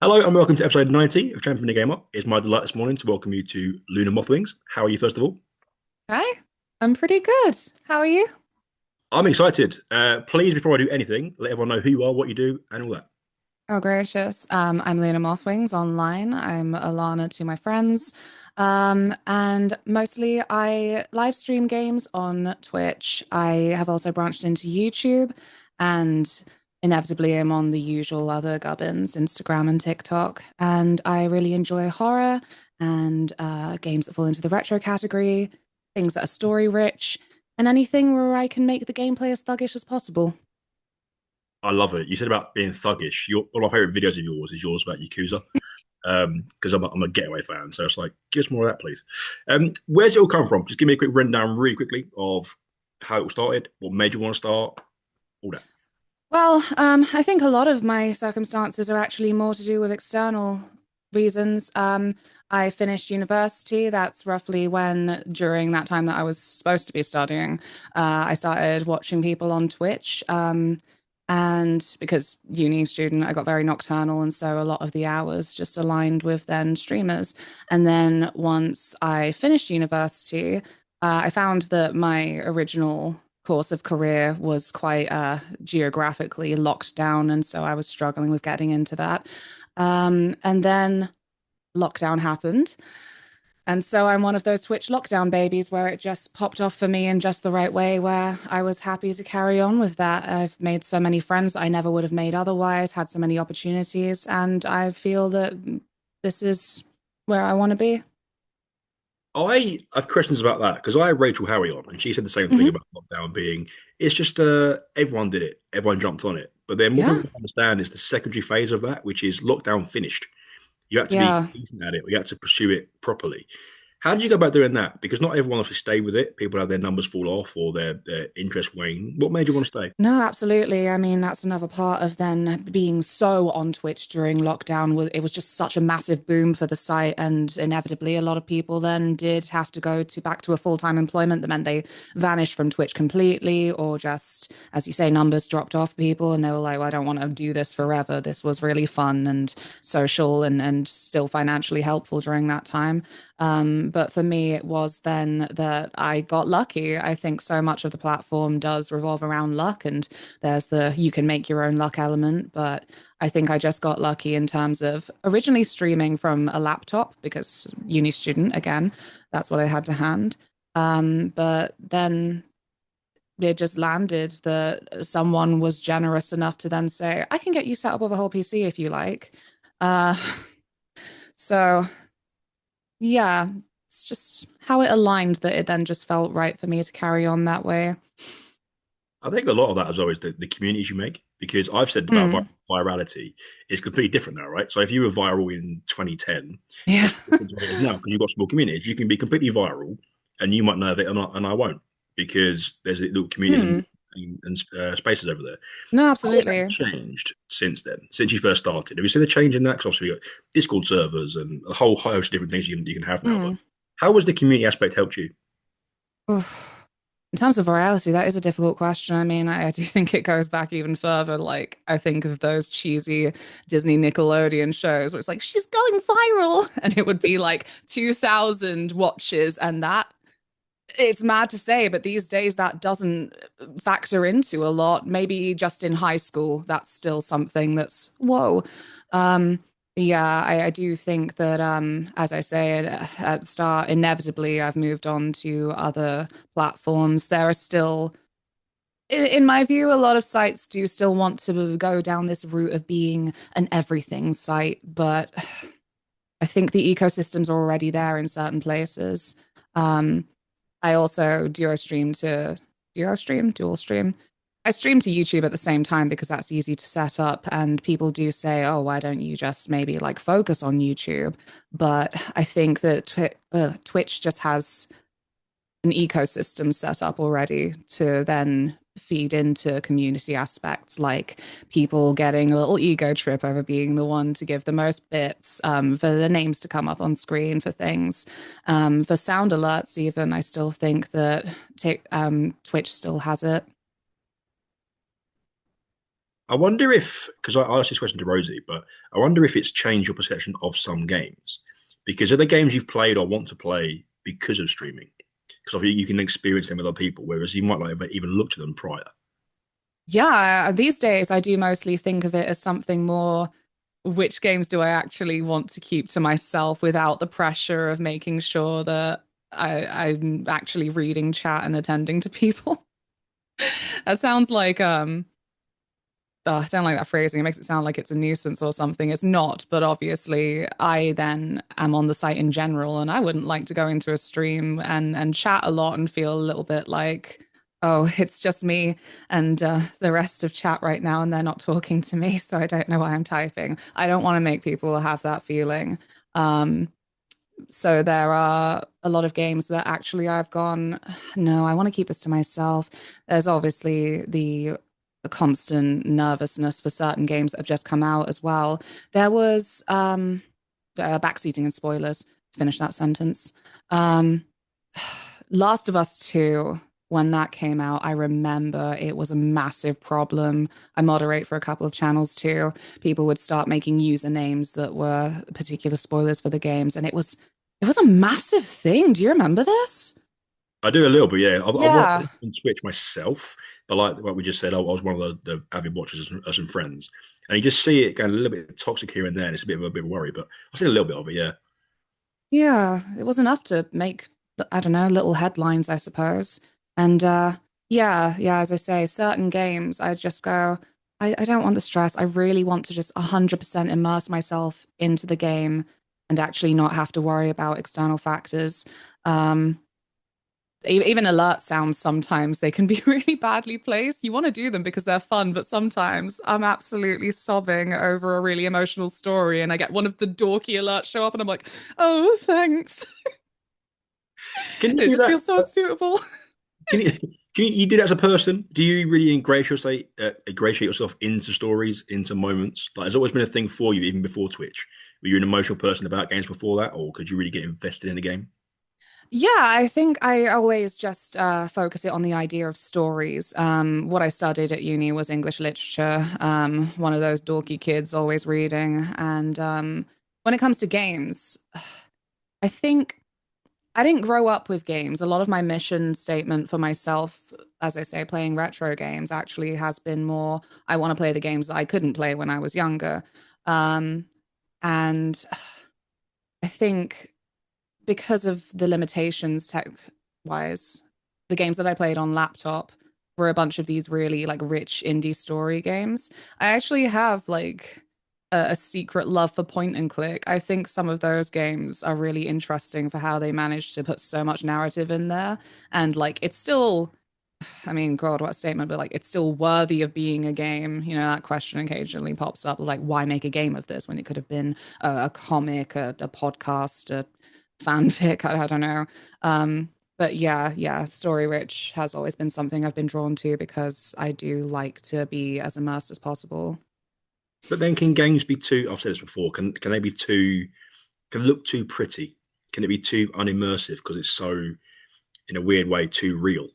Hello and welcome to episode 90 of Champion the Gamer. It's my delight this morning to welcome you to LunaMothWings. How are you, first of all? Hi, I'm pretty good. How are you? I'm excited. Please, before I do anything, let everyone know who you are, what you do, and all that. Oh, gracious. I'm LunaMothWings online. I'm Alana to my friends. And mostly I live stream games on Twitch. I have also branched into YouTube and inevitably I'm on the usual other gubbins, Instagram and TikTok. And I really enjoy horror and games that fall into the retro category, things that are story rich, and anything where I can make the gameplay as thuggish as possible. I love it. You said about being thuggish. One of my favorite videos of yours is yours about Yakuza. Because I'm a Getaway fan, so it's like, give us more of that, please. Where's it all come from? Just give me a quick rundown, really quickly, of how it all started, what made you want to start, all that. Well, I think a lot of my circumstances are actually more to do with external reasons. I finished university. That's roughly when, during that time that I was supposed to be studying, I started watching people on Twitch. And because uni student, I got very nocturnal, and so a lot of the hours just aligned with then streamers. And then once I finished university, I found that my original course of career was quite geographically locked down, and so I was struggling with getting into that. And then lockdown happened. And so I'm one of those Twitch lockdown babies where it just popped off for me in just the right way, where I was happy to carry on with that. I've made so many friends that I never would have made otherwise, had so many opportunities, and I feel that this is where I want to be. I have questions about that because I had Rachel Howie on, and she said the same thing Hmm. about lockdown being it's just everyone did it, everyone jumped on it. But then what Yeah. people don't understand is the secondary phase of that, which is lockdown finished. You had to be Yeah. decent at it, or you had to pursue it properly. How did you go about doing that? Because not everyone wants to stay with it. People have their numbers fall off or their interest wane. What made you want to stay? No, absolutely. I mean, that's another part of then being so on Twitch during lockdown. It was just such a massive boom for the site, and inevitably, a lot of people then did have to go to back to a full-time employment. That meant they vanished from Twitch completely, or just, as you say, numbers dropped off people, and they were like, "Well, I don't want to do this forever. This was really fun and social, and still financially helpful during that time." But for me, it was then that I got lucky. I think so much of the platform does revolve around luck, and there's the you can make your own luck element. But I think I just got lucky in terms of originally streaming from a laptop because uni student, again, that's what I had to hand. But then it just landed that someone was generous enough to then say, I can get you set up with a whole PC if you like. Uh, so yeah, it's just how it aligned that it then just felt right for me to carry on that way. I think a lot of that is always the communities you make. Because I've said about Mm, virality is completely different now, right? So if you were viral in 2010, yeah. it's different to what it is now because you've got small communities. You can be completely viral, and you might know of it, and I won't because there's little communities Hmm. and spaces over there. No, How has that absolutely. changed since then? Since you first started, have you seen a change in that? Because obviously, we've got Discord servers and a whole host of different things you can have now. But Mm. how has the community aspect helped you? Oof. In terms of virality, that is a difficult question. I mean, I do think it goes back even further. Like, I think of those cheesy Disney Nickelodeon shows where it's like, she's going viral. And it would be like 2,000 watches. And that, it's mad to say, but these days that doesn't factor into a lot. Maybe just in high school, that's still something that's, whoa. Um, yeah, I do think that, as I say at the start, inevitably I've moved on to other platforms. There are still, in my view, a lot of sites do still want to go down this route of being an everything site, but I think the ecosystems are already there in certain places. Um, I also dual stream. I stream to YouTube at the same time because that's easy to set up. And people do say, oh, why don't you just maybe like focus on YouTube? But I think that Twitch just has an ecosystem set up already to then feed into community aspects like people getting a little ego trip over being the one to give the most bits, for the names to come up on screen for things, for sound alerts even. I still think that Twitch still has it. I wonder if, because I asked this question to Rosie, but I wonder if it's changed your perception of some games. Because are there games you've played or want to play because of streaming? Because obviously you can experience them with other people, whereas you might not even look to them prior. Yeah, these days I do mostly think of it as something more, which games do I actually want to keep to myself without the pressure of making sure that I'm actually reading chat and attending to people? That sounds like I don't like that phrasing. It makes it sound like it's a nuisance or something. It's not, but obviously I then am on the site in general, and I wouldn't like to go into a stream and chat a lot and feel a little bit like, oh, it's just me and the rest of chat right now, and they're not talking to me, so I don't know why I'm typing. I don't want to make people have that feeling. Um, so there are a lot of games that actually I've gone, no, I want to keep this to myself. There's obviously the constant nervousness for certain games that have just come out as well. There was backseating and spoilers. Finish that sentence. Um, Last of Us 2, when that came out, I remember it was a massive problem. I moderate for a couple of channels too. People would start making usernames that were particular spoilers for the games, and it was a massive thing. Do you remember this? I do a little bit, yeah. I've watched Yeah. it on Twitch myself, but like we just said, I was one of the avid watchers of some friends, and you just see it going a little bit toxic here and there, and it's a bit of a worry. But I've seen a little bit of it, yeah. Yeah, it was enough to make, I don't know, little headlines, I suppose. And yeah, as I say, certain games, I just go, I don't want the stress. I really want to just 100% immerse myself into the game and actually not have to worry about external factors. Um, Even alert sounds sometimes they can be really badly placed. You want to do them because they're fun, but sometimes I'm absolutely sobbing over a really emotional story and I get one of the dorky alerts show up and I'm like, oh, thanks. Can you It do just that? feels so suitable. Can you you do that as a person? Do you really ingratiate yourself into stories, into moments? Like, has always been a thing for you, even before Twitch? Were you an emotional person about games before that, or could you really get invested in a game? Yeah, I think I always just focus it on the idea of stories. What I studied at uni was English literature. One of those dorky kids always reading. And when it comes to games, I think I didn't grow up with games. A lot of my mission statement for myself, as I say, playing retro games actually has been more, I want to play the games that I couldn't play when I was younger. Um, and I think because of the limitations tech wise, the games that I played on laptop were a bunch of these really like rich indie story games. I actually have like a secret love for point and click. I think some of those games are really interesting for how they managed to put so much narrative in there. And like it's still, I mean, God, what a statement, but like it's still worthy of being a game. You know, that question occasionally pops up like, why make a game of this when it could have been a comic, a podcast, a fanfic? I don't know. But yeah, story rich has always been something I've been drawn to because I do like to be as immersed as possible. But then, can games be too? I've said this before. Can they be too? Can look too pretty? Can it be too unimmersive because it's so, in a weird way, too real?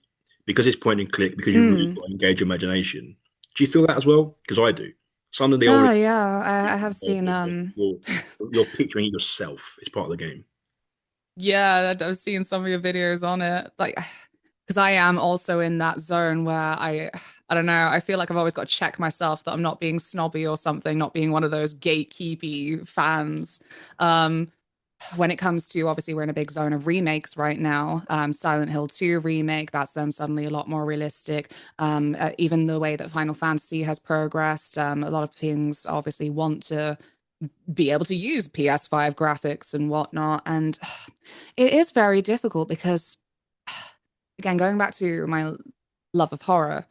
Because it's point and click. Because you really Mm. got to engage your imagination. Do you feel that as well? Because I do. Some of the older Oh yeah, I have seen you're you're picturing it yourself. It's part of the game. yeah, I've seen some of your videos on it. Like because I am also in that zone where I don't know, I feel like I've always got to check myself that I'm not being snobby or something, not being one of those gatekeepy fans. Um, when it comes to obviously we're in a big zone of remakes right now. Silent Hill 2 remake, that's then suddenly a lot more realistic. Even the way that Final Fantasy has progressed, a lot of things obviously want to be able to use PS5 graphics and whatnot. And it is very difficult because, again, going back to my love of horror,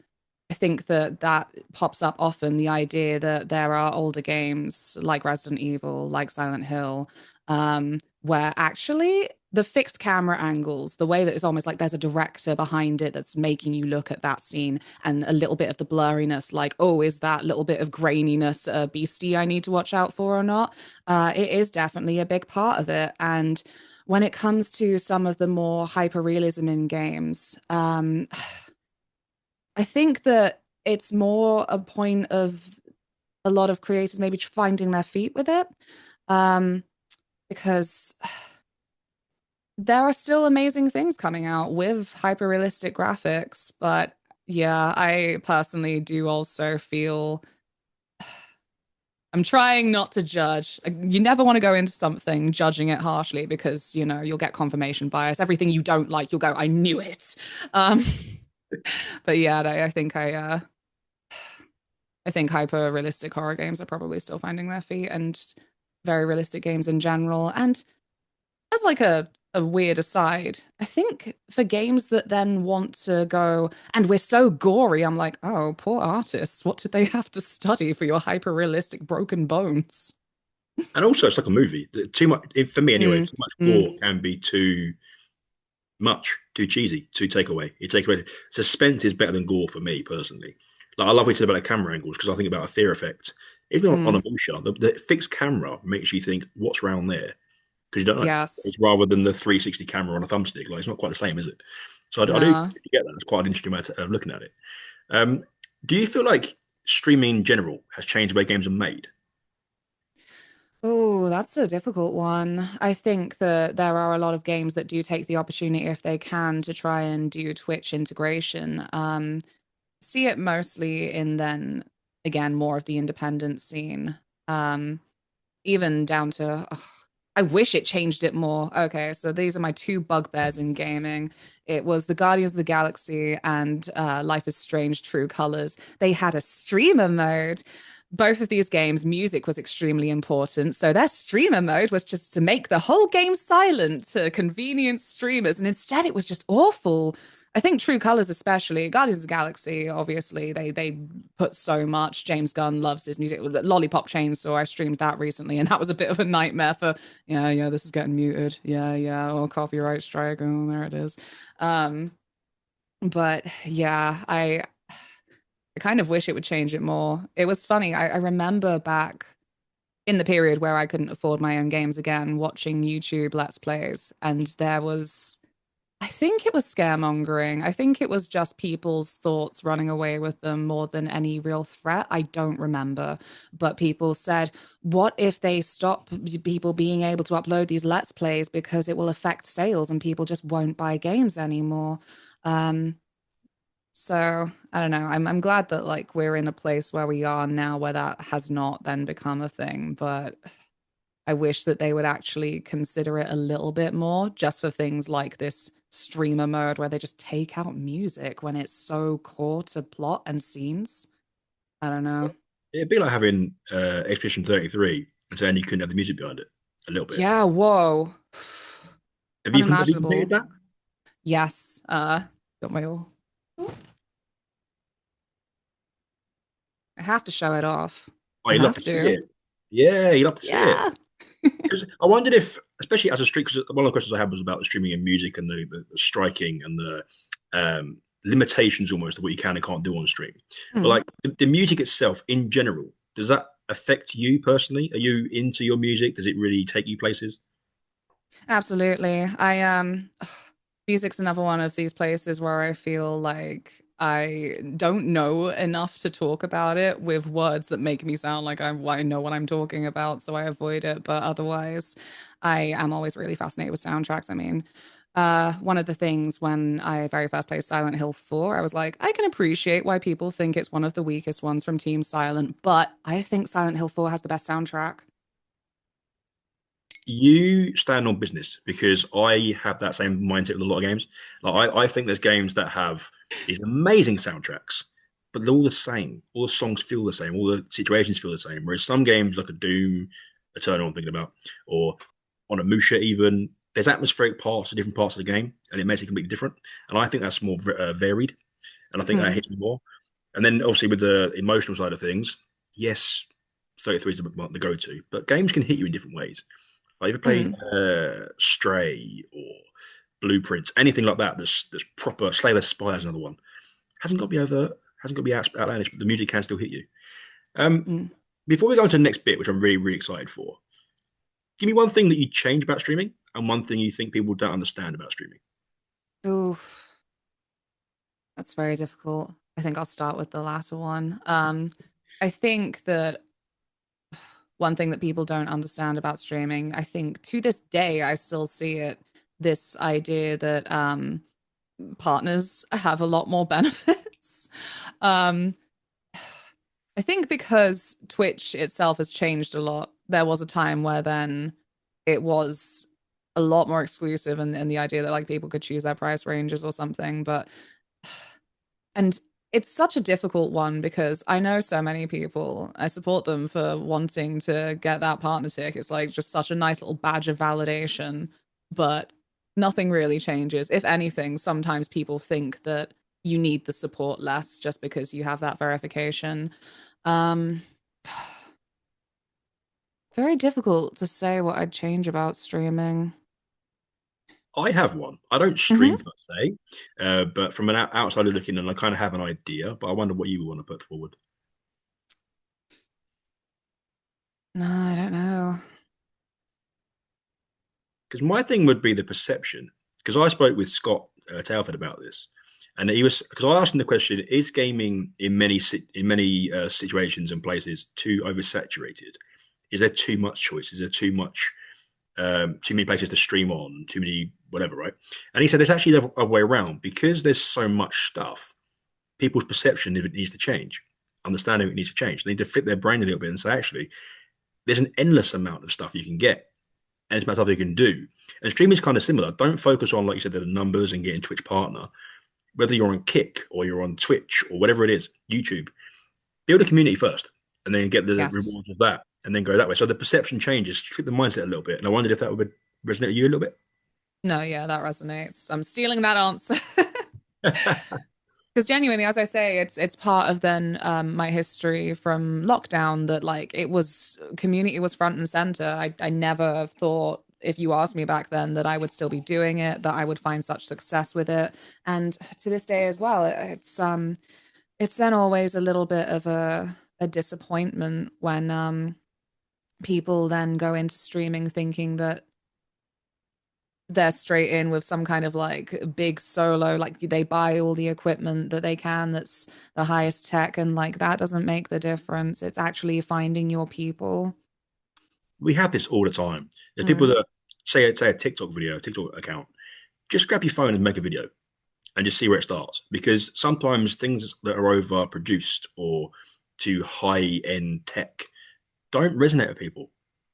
I think that that pops up often, the idea that there are older games like Resident Evil, like Silent Hill, where actually the fixed camera angles, the way that it's almost like there's a director behind it that's making you look at that scene and a little bit of the blurriness, like, oh, is that little bit of graininess a beastie I need to watch out for or not? It is definitely a big part of it. And when it comes to some of the more hyper realism in games, I think that. it's more a point of a lot of creators maybe finding their feet with it. Um, because there are still amazing things coming out with hyper realistic graphics, but yeah, I personally do also feel I'm trying not to judge. You never want to go into something judging it harshly because, you'll get confirmation bias. Everything you don't like, you'll go, I knew it. Um, but yeah, I think hyper realistic horror games are probably still finding their feet and very realistic games in general. And as like a weird aside, I think for games that then want to go, and we're so gory, I'm like, oh, poor artists. What did they have to study for your hyper realistic broken bones? And also, it's like a movie. Too much for me anyway. Mm, Too much gore mm, can be too much, too cheesy, too takeaway. You take away suspense is better than gore for me personally. Like I love what you said about the camera angles because I think about a fear effect. Even on a mm. motion, the fixed camera makes you think what's around there because you don't know. Yes. It's rather than the 360 camera on a thumbstick. Like it's not quite the same, is it? So I do No. get that. It's quite an interesting way of looking at it. Um, do you feel like streaming in general has changed the way games are made? Oh, that's a difficult one. I think that there are a lot of games that do take the opportunity, if they can, to try and do Twitch integration. See it mostly in then again more of the independent scene. Um, Even down to I wish it changed it more. Okay, so these are my two bugbears in gaming. It was the Guardians of the Galaxy and Life is Strange True Colors. They had a streamer mode. Both of these games, music was extremely important. So their streamer mode was just to make the whole game silent to convenience streamers. And instead, it was just awful. I think True Colors, especially Guardians of the Galaxy, obviously they put so much. James Gunn loves his music. Lollipop Chainsaw, I streamed that recently, and that was a bit of a nightmare for. Yeah, yeah, this is getting muted. Yeah, yeah, oh, copyright strike. Oh, there it is. Um, but yeah, I kind of wish it would change it more. It was funny. I remember back in the period where I couldn't afford my own games again, watching YouTube Let's Plays, and there was I think it was scaremongering. I think it was just people's thoughts running away with them more than any real threat. I don't remember. But people said, what if they stop people being able to upload these Let's Plays because it will affect sales and people just won't buy games anymore? Um, so I don't know. I'm glad that like we're in a place where we are now where that has not then become a thing, but I wish that they would actually consider it a little bit more just for things like this streamer mode where they just take out music when it's so core to plot and scenes. I don't know. It'd be like having Expedition 33 and saying you couldn't have the music behind it a little bit. Yeah, whoa. Have you completed Unimaginable. that? Yes. Got my all. I have to show it off. Oh, I you'd love have to see to. it. Yeah, you'd love to see it. Yeah. Because I wondered if, especially as a stream, because one of the questions I had was about the streaming and music and the striking and the limitations almost of what you can and can't do on stream. But Hmm. like the music itself in general, does that affect you personally? Are you into your music? Does it really take you places? Absolutely. Music's another one of these places where I feel like I don't know enough to talk about it with words that make me sound like I know what I'm talking about, so I avoid it. But otherwise, I am always really fascinated with soundtracks. I mean, one of the things when I very first played Silent Hill 4, I was like, I can appreciate why people think it's one of the weakest ones from Team Silent, but I think Silent Hill 4 has the best soundtrack. You stand on business because I have that same mindset with a lot of games. Like I Yes. think there's games that have these amazing soundtracks, but they're all the same. All the songs feel the same. All the situations feel the same. Whereas some games like a Doom, Eternal, I'm thinking about, or on a Musha even, there's atmospheric parts to different parts of the game, and it makes it completely different. And I think that's more varied, and I think that Mm, hits me more. And then obviously with the emotional side of things, yes, 33 is the go-to, but games can hit you in different ways. Like, you ever played mm. Stray or Blueprints, anything like that? That's proper. Slay the Spire is another one. Hasn't got to be overt, hasn't got to be outlandish, but the music can still hit you. Um, Mm. Before we go into the next bit, which I'm really really excited for, give me one thing that you change about streaming and one thing you think people don't understand about streaming. Oof, that's very difficult. I think I'll start with the latter one. I think that one thing that people don't understand about streaming, I think to this day, I still see it, this idea that partners have a lot more benefits. Um, I think because Twitch itself has changed a lot, there was a time where then it was a lot more exclusive and the idea that like people could choose their price ranges or something. But and it's such a difficult one because I know so many people. I support them for wanting to get that partner tick. It's like just such a nice little badge of validation, but nothing really changes. If anything, sometimes people think that you need the support less just because you have that verification. Um, Very difficult to say what I'd change about streaming. I have one. I don't Hmm. stream per se, but from an outsider looking in, I kind of have an idea. But I wonder what you would want to put forward. No, I don't know. Because my thing would be the perception. Because I spoke with Scott Telford about this, and he was because I asked him the question: Is gaming in many situations and places too oversaturated? Is there too much choice? Is there too many places to stream on? Too many whatever, right? And he said it's actually the other way around because there's so much stuff. People's perception of it needs to change. Understanding it needs to change. They need to fit their brain a little bit and say, actually, there's an endless amount of stuff you can get and it's about stuff you can do. And streaming is kind of similar. Don't focus on, like you said, the numbers and getting Twitch partner. Whether you're on Kick or you're on Twitch or whatever it is, YouTube, build a community first and then get the Yes. rewards of that and then go that way. So the perception changes, fit the mindset a little bit. And I wondered if that would resonate with you a little bit. No, yeah, that resonates. I'm stealing that answer. Because genuinely, as I say, it's part of then my history from lockdown that like it was community was front and center. I never thought if you asked me back then that I would still be doing it, that I would find such success with it. And to this day as well, it's then always a little bit of a disappointment when people then go into streaming thinking that they're straight in with some kind of like big solo, like they buy all the equipment that they can that's the highest tech, and like that doesn't make the difference. It's actually finding your people. We have this all the time. There's people Mm. that say a TikTok video, TikTok account, just grab your phone and make a video and just see where it starts. Because sometimes things that are overproduced or too high end tech don't resonate with people.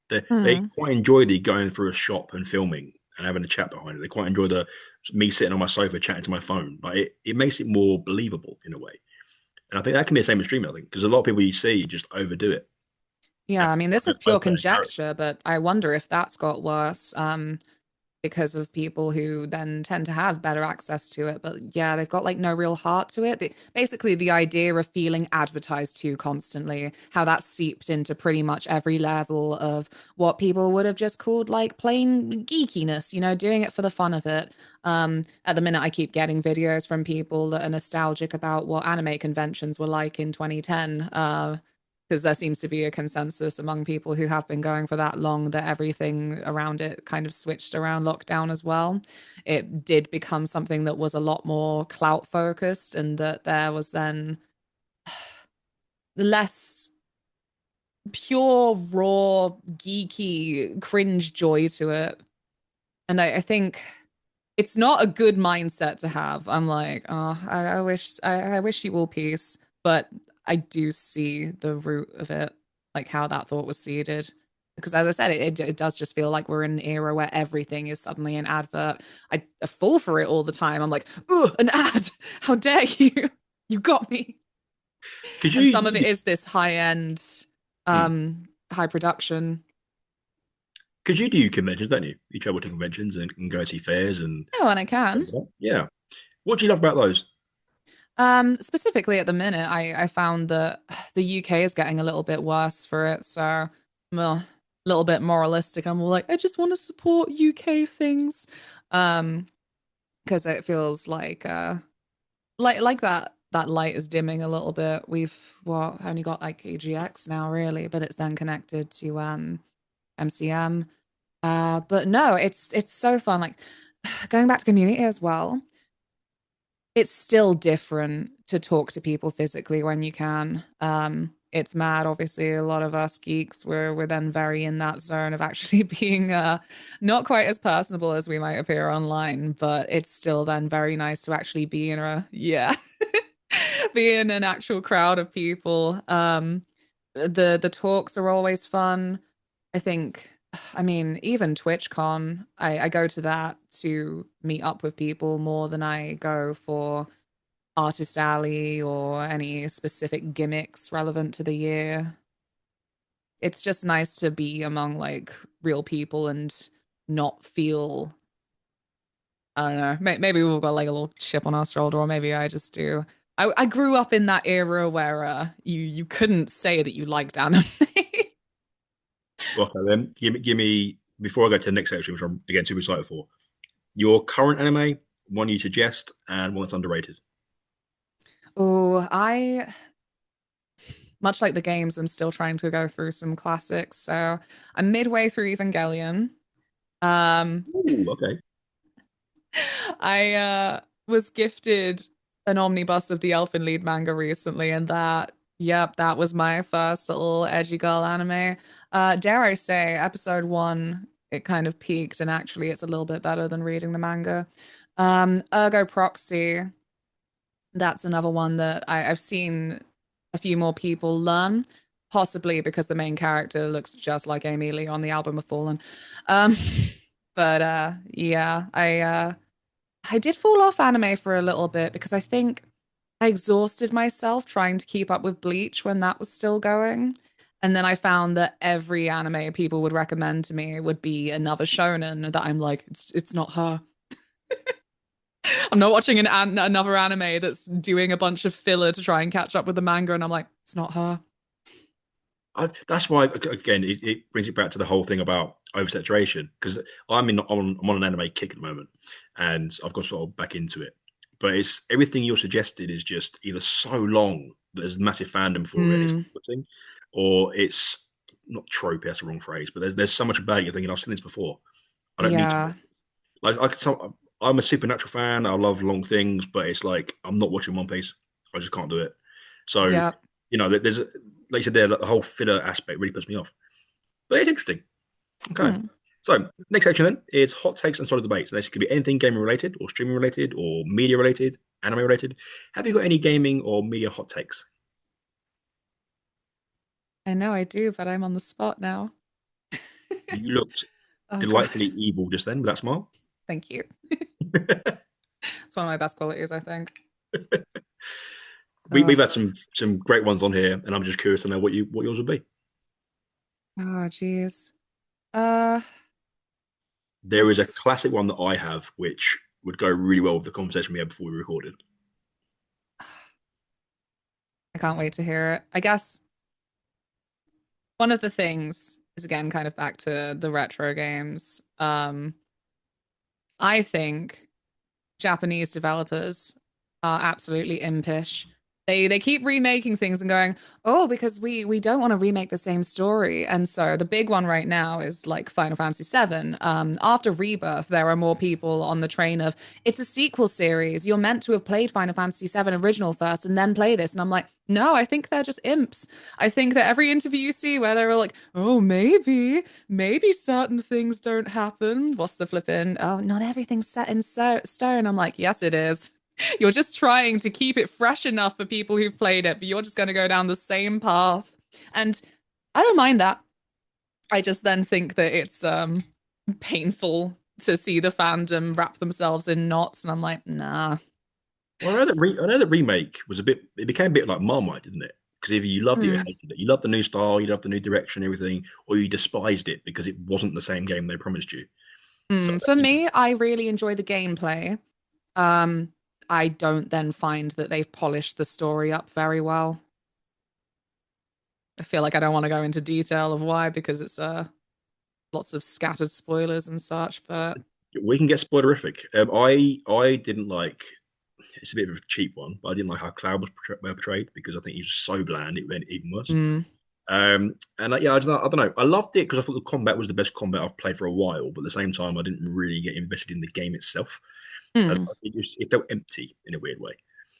They Mm. quite enjoy the going through a shop and filming and having a chat behind it. They quite enjoy the me sitting on my sofa chatting to my phone. Like it makes it more believable in a way. And I think that can be the same with streaming, I think, because a lot of people you see just overdo it. And Yeah, I mean, this is I pure find it embarrassing. conjecture, but I wonder if that's got worse. Because of people who then tend to have better access to it. But yeah, they've got like no real heart to it. Basically, the idea of feeling advertised to constantly, how that seeped into pretty much every level of what people would have just called like plain geekiness, doing it for the fun of it. At the minute, I keep getting videos from people that are nostalgic about what anime conventions were like in 2010. Because there seems to be a consensus among people who have been going for that long that everything around it kind of switched around lockdown as well. It did become something that was a lot more clout focused, and that there was then less pure, raw, geeky, cringe joy to it. And I think it's not a good mindset to have. I'm like, oh, I wish you all peace, but I do see the root of it, like how that thought was seeded. Because as I said, it does just feel like we're in an era where everything is suddenly an advert. I fall for it all the time. I'm like, oh, an ad! How dare you? You got me. Could And some of it you is this high end, hmm, high production. because you do conventions, don't you? You travel to conventions and go see fairs and Oh, and I can. yeah. What do you love about those? Specifically at the minute, I found that the UK is getting a little bit worse for it, so I'm a little bit moralistic. I'm like, I just want to support UK things, um, because it feels like that light is dimming a little bit. We've only got like AGX now, really, but it's then connected to MCM. But no, it's so fun. Like going back to community as well. it's still different to talk to people physically when you can. It's mad. Obviously, a lot of us geeks we're then very in that zone of actually being not quite as personable as we might appear online, but it's still then very nice to actually be in a be in an actual crowd of people. The talks are always fun. I think, I mean, even TwitchCon, I go to that to meet up with people more than I go for Artist Alley or any specific gimmicks relevant to the year. It's just nice to be among like real people and not feel, I don't know, maybe we've got like a little chip on our shoulder, or maybe I just do. I grew up in that era where you couldn't say that you liked anime. Okay, then give me before I go to the next section, which I'm again super excited for. Your current anime, one you suggest, and one that's underrated. Oh, I much like the games, I'm still trying to go through some classics. So I'm midway through Evangelion. Um, Ooh, okay. I was gifted an omnibus of the Elfen Lied manga recently, and yep, that was my first little edgy girl anime. Dare I say, episode one, it kind of peaked, and actually, it's a little bit better than reading the manga. Ergo Proxy, that's another one that I've seen a few more people learn, possibly because the main character looks just like Amy Lee on the album of Fallen. Um, but yeah, I did fall off anime for a little bit because I think I exhausted myself trying to keep up with Bleach when that was still going. And then I found that every anime people would recommend to me would be another shonen that I'm like, it's not her. I'm not watching another anime that's doing a bunch of filler to try and catch up with the manga, and I'm like, it's not her. That's why again it brings it back to the whole thing about oversaturation because I'm on an anime kick at the moment, and I've got sort of back into it. But it's everything you're suggested is just either so long that there's massive fandom for it, it's Mm, thing, or it's not trope. That's the wrong phrase, but there's so much about it. You're thinking I've seen this before. I don't need to yeah, watch. I'm a supernatural fan. I love long things, but it's like I'm not watching One Piece. I just can't do it. So yeah. there's like you said there, the whole filler aspect really puts me off. But it's interesting. Okay. Hmm. So next section then is hot takes and solid debates. And this could be anything gaming related or streaming related or media related, anime related. Have you got any gaming or media hot takes? I know I do, but I'm on the spot now. You looked Oh God, delightfully evil just then with that smile. thank you. It's one of my best qualities, I think. We've Oh, had some great ones on here, and I'm just curious to know what yours would be. oh, geez. Uh, There is a classic one that I have, which would go really well with the conversation we had before we recorded. I can't wait to hear it. I guess one of the things is again kind of back to the retro games. I think Japanese developers are absolutely impish. They keep remaking things and going, oh, because we don't want to remake the same story. And so the big one right now is like Final Fantasy VII. After Rebirth, there are more people on the train of it's a sequel series. You're meant to have played Final Fantasy VII original first and then play this. And I'm like, no, I think they're just imps. I think that every interview you see where they're like, oh, maybe certain things don't happen. What's the flipping? Oh, not everything's set in stone. I'm like, yes, it is. You're just trying to keep it fresh enough for people who've played it, but you're just going to go down the same path. And I don't mind that. I just then think that it's painful to see the fandom wrap themselves in knots, and I'm like, nah. Well, I know that remake was a bit. It became a bit like Marmite, didn't it? Because either you loved it or you Hmm. hated it. You loved the new style, you loved the new direction, everything, or you despised it because it wasn't the same game they promised you. So For me, I really enjoy the gameplay. Um, I don't then find that they've polished the story up very well. I feel like I don't want to go into detail of why because it's lots of scattered spoilers and such, but we can get spoilerific. I didn't like. It's a bit of a cheap one, but I didn't like how Cloud was portrayed because I think he was so bland. It went even worse. mm, And yeah, I don't know. I loved it because I thought the combat was the best combat I've played for a while, but at the same time, I didn't really get invested in the game itself. Hmm. It felt empty in a weird way.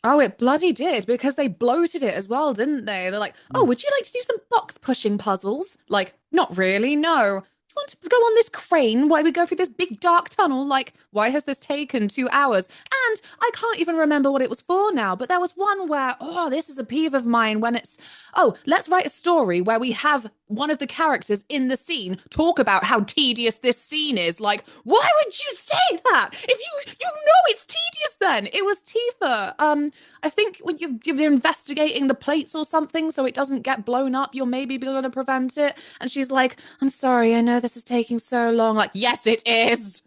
Oh, it bloody did because they bloated it as well, didn't they? They're like, oh, Mm. would you like to do some box pushing puzzles? Like, not really, no. Do you want to go on this crane while we go through this big dark tunnel? Like, why has this taken 2 hours? And I can't even remember what it was for now, but there was one where, oh, this is a peeve of mine when it's, oh, let's write a story where we have one of the characters in the scene talk about how tedious this scene is. Like, why would you say that? If you know it's tedious then. It was Tifa. I think when you're investigating the plates or something so it doesn't get blown up, you're maybe going to prevent it. And she's like, I'm sorry, I know this is taking so long. Like, yes, it is.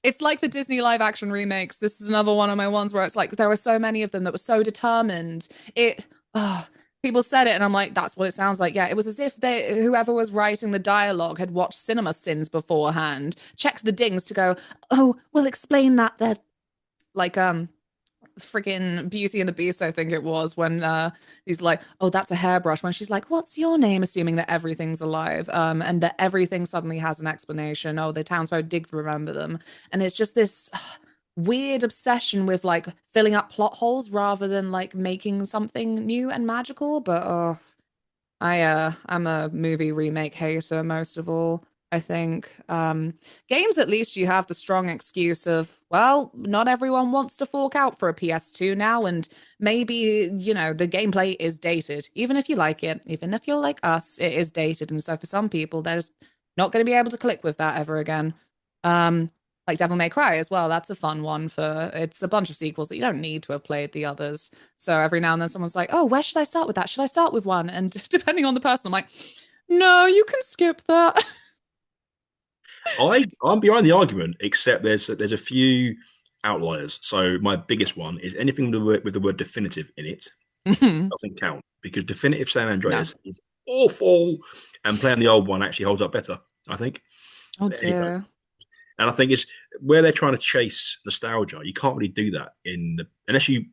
It's like the Disney live action remakes. This is another one of my ones where it's like there were so many of them that were so determined. Oh, people said it, and I'm like, that's what it sounds like. Yeah, it was as if whoever was writing the dialogue had watched Cinema Sins beforehand, checked the dings to go, oh, we'll explain that there. Like, freaking Beauty and the Beast, I think it was, when he's like, oh, that's a hairbrush. When she's like, what's your name? Assuming that everything's alive, and that everything suddenly has an explanation. Oh, the townsfolk did remember them. And it's just this weird obsession with like filling up plot holes rather than like making something new and magical. But I'm a movie remake hater most of all. I think games, at least you have the strong excuse of, well, not everyone wants to fork out for a PS2 now, and maybe, the gameplay is dated. Even if you like it, even if you're like us, it is dated. And so for some people, they're just not going to be able to click with that ever again. Um, like Devil May Cry as well. That's a fun one for it's a bunch of sequels that you don't need to have played the others. So every now and then someone's like, "Oh, where should I start with that? Should I start with one?" And depending on the person, I'm like, "No, you can skip that." I'm behind the argument, except there's a few outliers. So my biggest one is anything with the word definitive in it doesn't count because definitive San No. Andreas is awful, and playing the old one actually holds up better. I think. Oh But anyway, dear. and I think it's where they're trying to chase nostalgia. You can't really do that unless you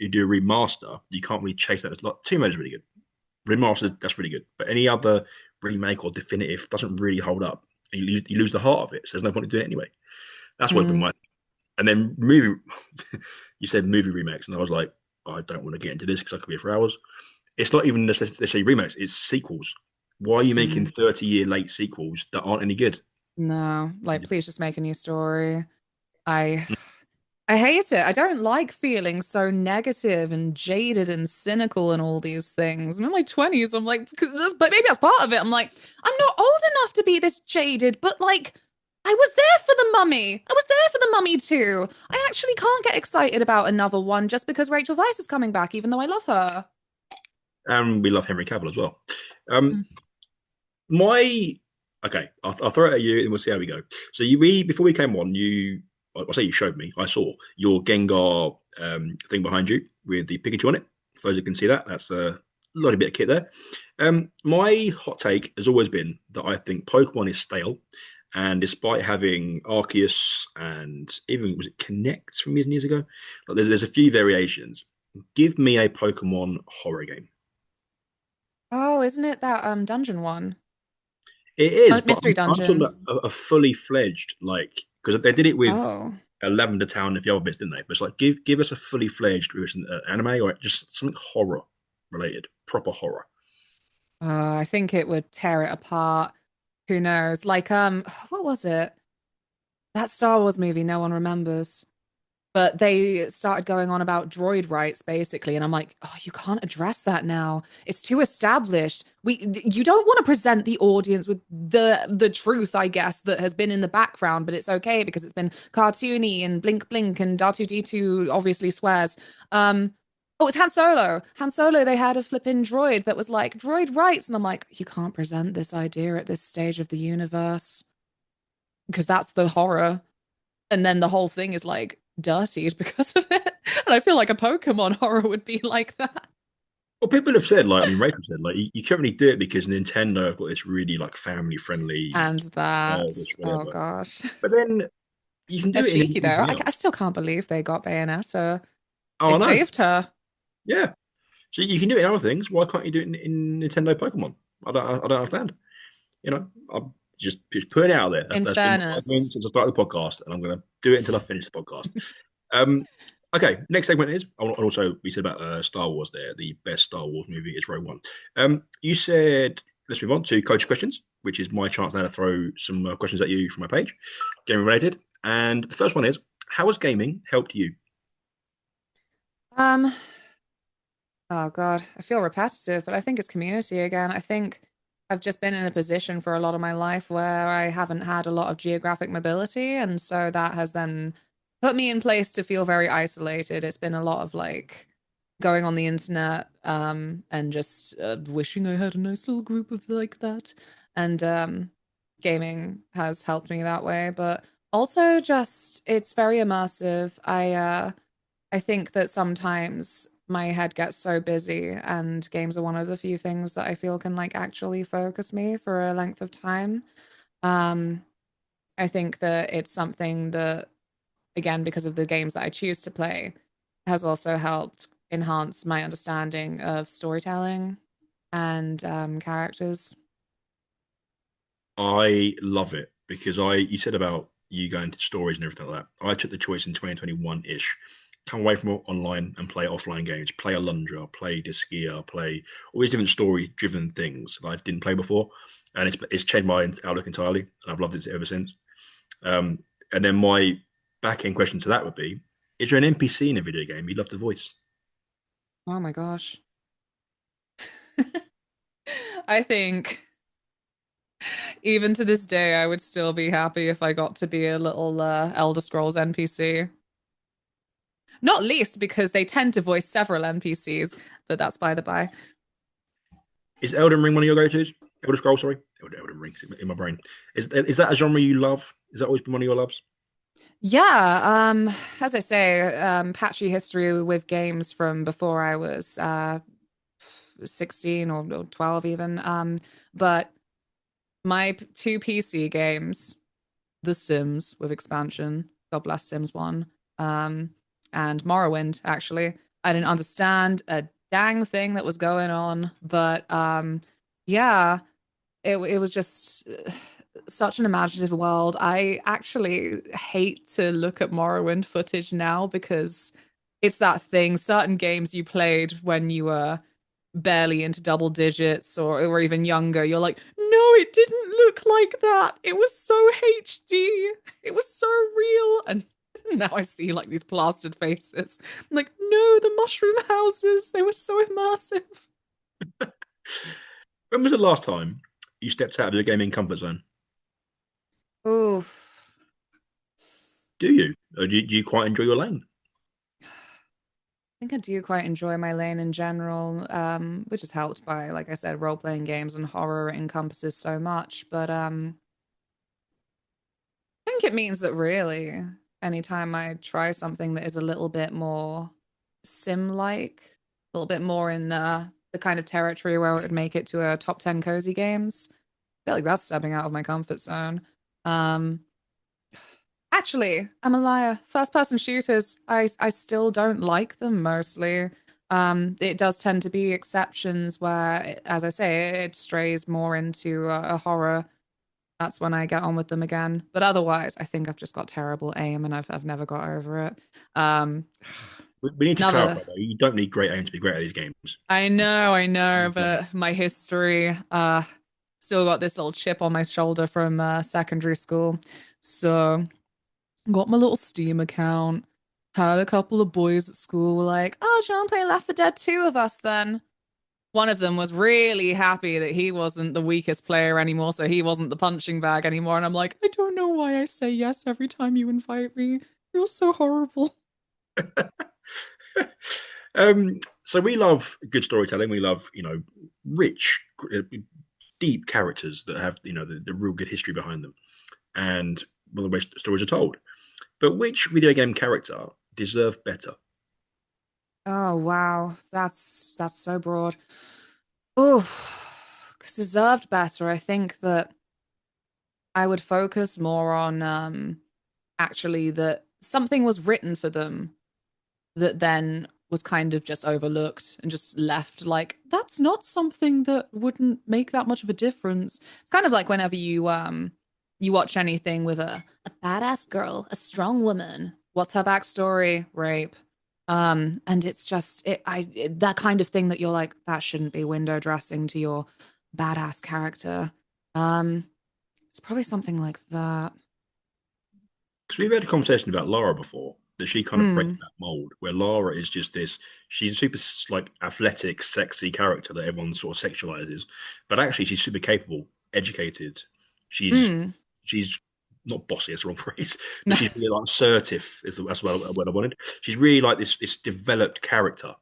do a remaster. You can't really chase that. It's like Tomb Raider's really good. Remastered, that's really good. But any other remake or definitive doesn't really hold up. You lose the heart of it. So there's no point in doing it anyway. That's always been Mm, my thing. And then movie, you said movie remakes, and I was like, I don't want to get into this because I could be here for hours. It's not even necessarily remakes; it's sequels. Why are you making mm. 30-year late sequels that aren't any good? No, like please just make a new story. I I hate it. I don't like feeling so negative and jaded and cynical and all these things. I'm in my 20s. I'm like, but maybe that's part of it. I'm like, I'm not old enough to be this jaded, but like, I was there for the mummy. I was there for the mummy too. I actually can't get excited about another one just because Rachel Weisz is coming back, even though I love her. And we love Henry Cavill as well. Um, Mm. my okay, I'll throw it at you and we'll see how we go. So we before we came on, I'll say you showed me. I saw your Gengar thing behind you with the Pikachu on it. For those who can see that, that's a bloody bit of kit there. My hot take has always been that I think Pokemon is stale, and despite having Arceus and even was it Connect from years and years ago, like there's a few variations. Give me a Pokemon horror game. Oh, isn't it that dungeon one? It is, but Mystery I'm talking about dungeon. a fully fledged, like, because they did it with Oh. Lavender Town and a few other bits, didn't they? But it's like, give us a fully fledged anime or just something horror related, proper horror. I think it would tear it apart. Who knows? Like, what was it? That Star Wars movie no one remembers. But they started going on about droid rights basically, and I'm like, oh, you can't address that now. It's too established. You don't want to present the audience with the truth, I guess, that has been in the background, but it's okay because it's been cartoony and blink blink and R2D2 obviously swears. Oh, it's Han Solo. Han Solo, they had a flipping droid that was like droid rights, and I'm like, you can't present this idea at this stage of the universe because that's the horror. And then the whole thing is like dirtied because of it. And I feel like a Pokemon horror would be like that. Well, people have said, like, I mean, Rachel said, like, you can't really do it because Nintendo have got this really, like, family friendly, And childish, that's, oh whatever. gosh. But then you can They're do it in cheeky though. anything I else. still can't believe they got Bayonetta. They Oh, no. saved her. Yeah. So you can do it in other things. Why can't you do it in Nintendo Pokemon? I don't understand. I'm just putting it out there. That's In that's been my argument fairness, since I started the podcast, and I'm going to do it until I finish the podcast. Um, okay, next segment is and also we said about Star Wars. There, the best Star Wars movie is Rogue One. You said let's move on to coach questions, which is my chance now to throw some questions at you from my page, gaming related. And the first one is, how has gaming helped you? um, oh God, I feel repetitive, but I think it's community again. I think I've just been in a position for a lot of my life where I haven't had a lot of geographic mobility, and so that has then put me in place to feel very isolated. It's been a lot of like going on the internet, and just wishing I had a nice little group of like that. And gaming has helped me that way, but also just it's very immersive. I think that sometimes my head gets so busy, and games are one of the few things that I feel can like actually focus me for a length of time. Um, I think that it's something that, again, because of the games that I choose to play, has also helped enhance my understanding of storytelling and characters. I love it because you said about you going to stories and everything like that. I took the choice in 2021-ish, come away from online and play offline games, play Alundra, play Disgaea, play all these different story-driven things that I didn't play before, and it's changed my outlook entirely, and I've loved it ever since. Um, and then my back end question to that would be: is there an NPC in a video game you'd love to voice? Oh my gosh. I think even to this day, I would still be happy if I got to be a little Elder Scrolls NPC. Not least because they tend to voice several NPCs, but that's by the by. Is Elden Ring one of your go-tos? Elder Scrolls, sorry, Elden Ring in my brain. Is that a genre you love? Has that always been one of your loves? Yeah, as I say, patchy history with games from before I was 16 or 12 even. But my two PC games, The Sims with expansion, God bless Sims 1, um, and Morrowind, actually. I didn't understand a dang thing that was going on, but yeah, it was just such an imaginative world. I actually hate to look at Morrowind footage now because it's that thing. Certain games you played when you were barely into double digits or even younger, you're like, no, it didn't look like that. It was so HD. It was so real. And now I see like these plastered faces. I'm like, no, the mushroom houses, they were so immersive. When was the last time you stepped out of your gaming comfort zone? Oof. Do you? Or do you quite enjoy your lane? I think I do quite enjoy my lane in general, which is helped by, like I said, role-playing games and horror encompasses so much. But I think it means that really, anytime I try something that is a little bit more sim-like, a little bit more in the kind of territory where it would make it to a top 10 cozy games, I feel like that's stepping out of my comfort zone. Um, Actually, I'm a liar. First person shooters, I still don't like them mostly. It does tend to be exceptions where, as I say, it strays more into a horror. That's when I get on with them again. But otherwise, I think I've just got terrible aim and I've never got over it. Um, We need to clarify another, though. You don't need great aim to be great at these games. I know, but my history, still got this little chip on my shoulder from secondary school. So got my little Steam account. Had a couple of boys at school were like, "Oh, do you want to play Left 4 Dead 2 with us then?" One of them was really happy that he wasn't the weakest player anymore, so he wasn't the punching bag anymore. And I'm like, I don't know why I say yes every time you invite me. You're so horrible. So we love good storytelling. We love rich, deep characters that have the real good history behind them, and well, the way stories are told. But which video game character deserved better? Oh wow, that's so broad. Oh, because deserved better. I think that I would focus more on actually that something was written for them that then was kind of just overlooked and just left like that's not something that wouldn't make that much of a difference. It's kind of like whenever you watch anything with a badass girl, a strong woman. What's her backstory? Rape. And it's just that kind of thing that you're like, that shouldn't be window dressing to your badass character. Um, it's probably something like that. Because we've had a conversation about Lara before, that she kind of breaks Mm, that mold, where Lara is just this, she's a super like athletic, sexy character that everyone sort of sexualizes, but actually she's super capable, educated. She's mm. she's not bossy, that's the wrong phrase, but she's really like assertive. That's what I wanted. She's really like this developed character,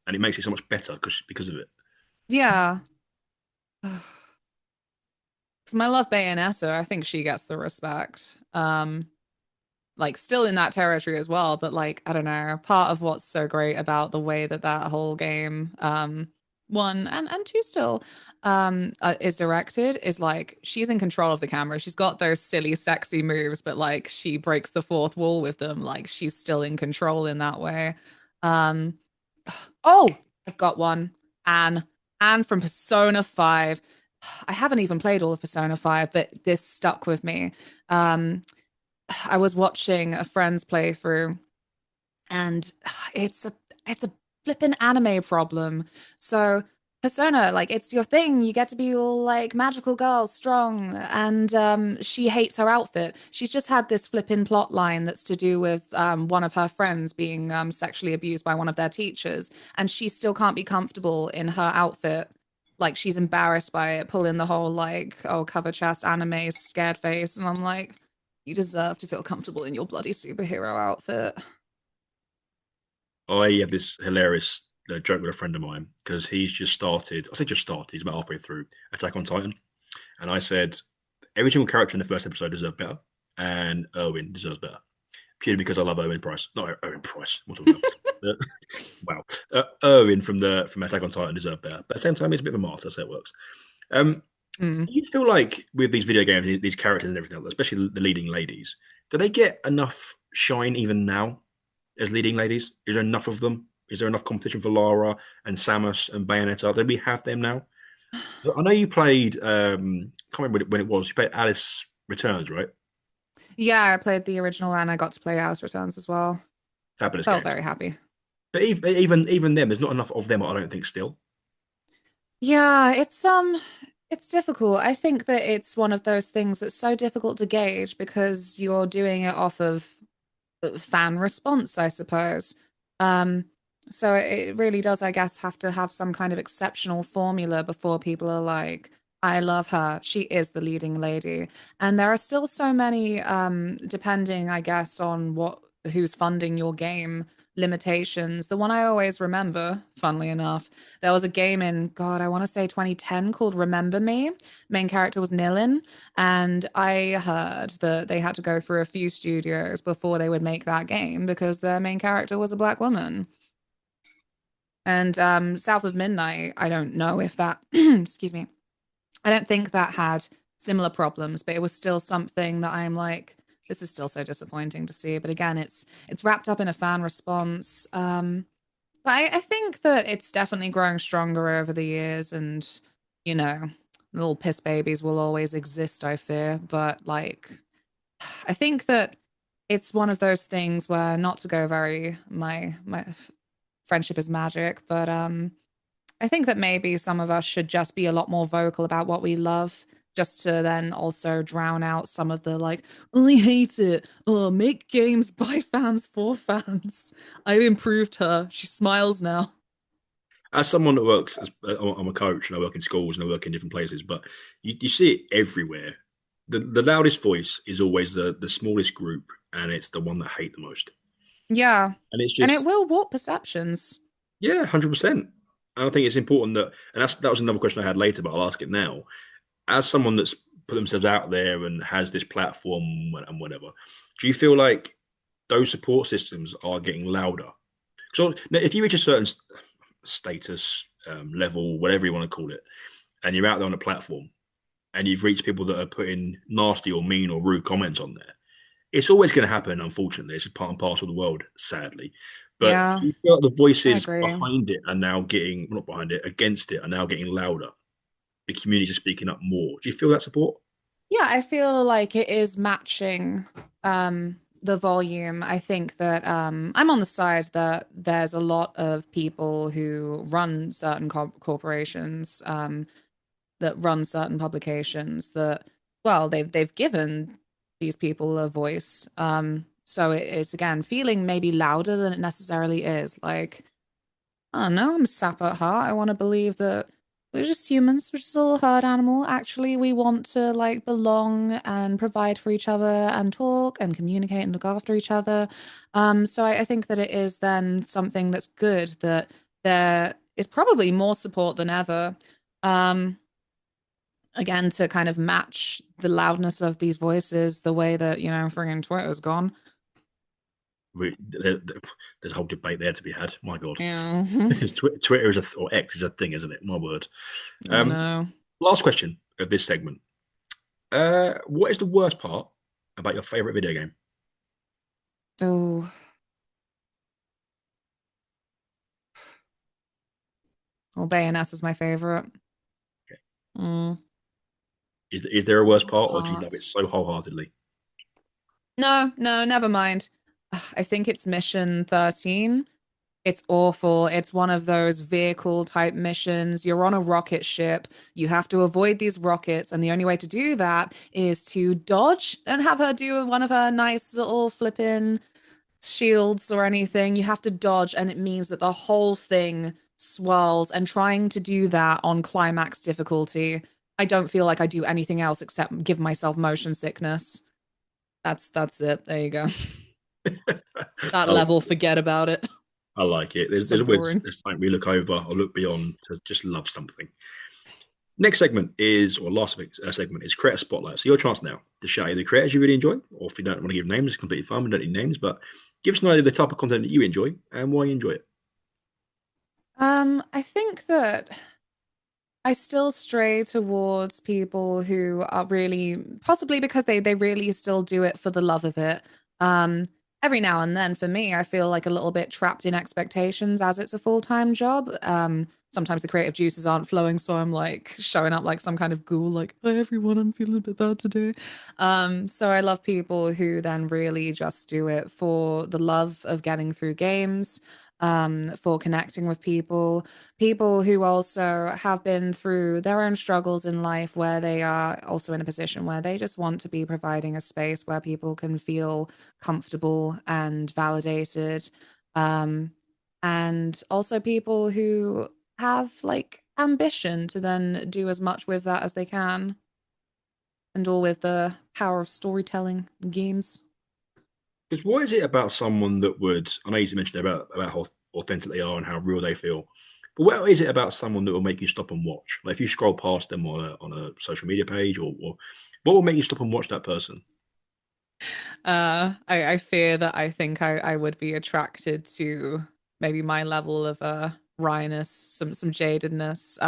and it makes it so much better because of it. Yeah. Because I love Bayonetta. I think she gets the respect. Like still in that territory as well, but like I don't know, part of what's so great about the way that that whole game one and two still is directed is like she's in control of the camera. She's got those silly sexy moves, but like she breaks the fourth wall with them. Like she's still in control in that way. Um oh, I've got one. Anne. Anne from Persona 5. I haven't even played all of Persona 5, but this stuck with me. Um I was watching a friend's playthrough and it's a flippin' anime problem. So Persona, like it's your thing. You get to be all like magical girl, strong, and she hates her outfit. She's just had this flippin' plot line that's to do with one of her friends being sexually abused by one of their teachers, and she still can't be comfortable in her outfit. Like she's embarrassed by it, pulling the whole like, oh, cover chest anime scared face, and I'm like, you deserve to feel comfortable in your bloody superhero outfit. I have this hilarious joke with a friend of mine because he's just started. I say just started. He's about halfway through Attack on Titan, and I said every single character in the first episode deserved better, and Erwin deserves better purely because I love Owen Price. Not Owen Price. What am I talking about? Wow, Erwin from Attack on Titan deserved better, but at the same time, he's a bit of a martyr, so it works. Um, Mm. do you feel like with these video games, these characters and everything else, especially the leading ladies, do they get enough shine even now as leading ladies? Is there enough of them? Is there enough competition for Lara and Samus and Bayonetta? Do we have them now? I know you played. Can't remember when it was. You played Alice Returns, right? Yeah, I played the original and I got to play Alice Returns as well. Fabulous Felt games. very happy. But even them, there's not enough of them. I don't think still. Yeah, it's difficult. I think that it's one of those things that's so difficult to gauge because you're doing it off of fan response, I suppose. Um, so it really does, I guess, have to have some kind of exceptional formula before people are like, I love her. She is the leading lady. And there are still so many, depending, I guess, on what who's funding your game limitations. The one I always remember, funnily enough, there was a game in, God, I want to say 2010 called Remember Me. Main character was Nilin. And I heard that they had to go through a few studios before they would make that game because their main character was a black woman. And South of Midnight, I don't know if that, excuse me, I don't think that had similar problems, but it was still something that I'm like, this is still so disappointing to see. But again, it's wrapped up in a fan response. But I think that it's definitely growing stronger over the years, and you know, little piss babies will always exist, I fear. But like, I think that it's one of those things where not to go very my friendship is magic, but I think that maybe some of us should just be a lot more vocal about what we love, just to then also drown out some of the like, oh, I hate it. Oh, make games by fans for fans. I've improved her. She smiles now. As someone that works, I'm a coach and I work in schools and I work in different places, but you see it everywhere. The loudest voice is always the smallest group, and it's the one that hate the most. Yeah. And it's And it just will warp perceptions. yeah, 100%. And I think it's important that, and that was another question I had later, but I'll ask it now. As someone that's put themselves out there and has this platform and whatever, do you feel like those support systems are getting louder? So now, if you reach a certain status level, whatever you want to call it, and you're out there on a platform and you've reached people that are putting nasty or mean or rude comments on there, it's always going to happen, unfortunately. It's just part and parcel of the world, sadly. But Yeah, do you feel like the I voices agree. behind it are now getting, well, not behind it, against it are now getting louder? The communities are speaking up more. Do you feel that support? Yeah, I feel like it is matching the volume. I think that I'm on the side that there's a lot of people who run certain corporations that run certain publications that, well, they've given these people a voice. So it's again feeling maybe louder than it necessarily is. Like, I don't know, I'm a sap at heart. I want to believe that we're just humans, we're just a little herd animal. Actually, we want to like belong and provide for each other and talk and communicate and look after each other. So I think that it is then something that's good that there is probably more support than ever. Um, Again, to kind of match the loudness of these voices, the way that, friggin' Twitter's gone. There's a whole debate there to be had. My God. Yeah, Because Twitter is or X is a thing, isn't it? My word. I Um, know. Last question of this segment. What is the worst part about your favorite video game? Oh, well, Bayonetta is my favorite. Okay. Mm. Is there a worst Worst part, or do you love it part. so wholeheartedly? No, no, never mind. I think it's mission 13. It's awful. It's one of those vehicle type missions. You're on a rocket ship. You have to avoid these rockets, and the only way to do that is to dodge. Don't have her do one of her nice little flippin' shields or anything. You have to dodge, and it means that the whole thing swirls. And trying to do that on climax difficulty, I don't feel like I do anything else except give myself motion sickness. That's it. There you go. That I like level, it. forget about it. I like it. So There's always boring. there's something we look over or look beyond to just love something. Next segment is, or last segment is creator spotlight. So your chance now to shout either creators you really enjoy, or if you don't want to give names, it's completely fine. We don't need names, but give us an idea of the type of content that you enjoy and why you enjoy it. I think that I still stray towards people who are really, possibly because they really still do it for the love of it. Um, every now and then, for me, I feel like a little bit trapped in expectations as it's a full-time job. Sometimes the creative juices aren't flowing, so I'm like showing up like some kind of ghoul, like, "Hi everyone, I'm feeling a bit bad today." So I love people who then really just do it for the love of getting through games, for connecting with people, people who also have been through their own struggles in life where they are also in a position where they just want to be providing a space where people can feel comfortable and validated. Um, and also people who have like ambition to then do as much with that as they can, and all with the power of storytelling games. Because what is it about someone that would? I know you mentioned about how authentic they are and how real they feel, but what is it about someone that will make you stop and watch? Like if you scroll past them on a social media page, or what will make you stop and watch that person? I fear that I think I would be attracted to maybe my level of wryness, some jadedness,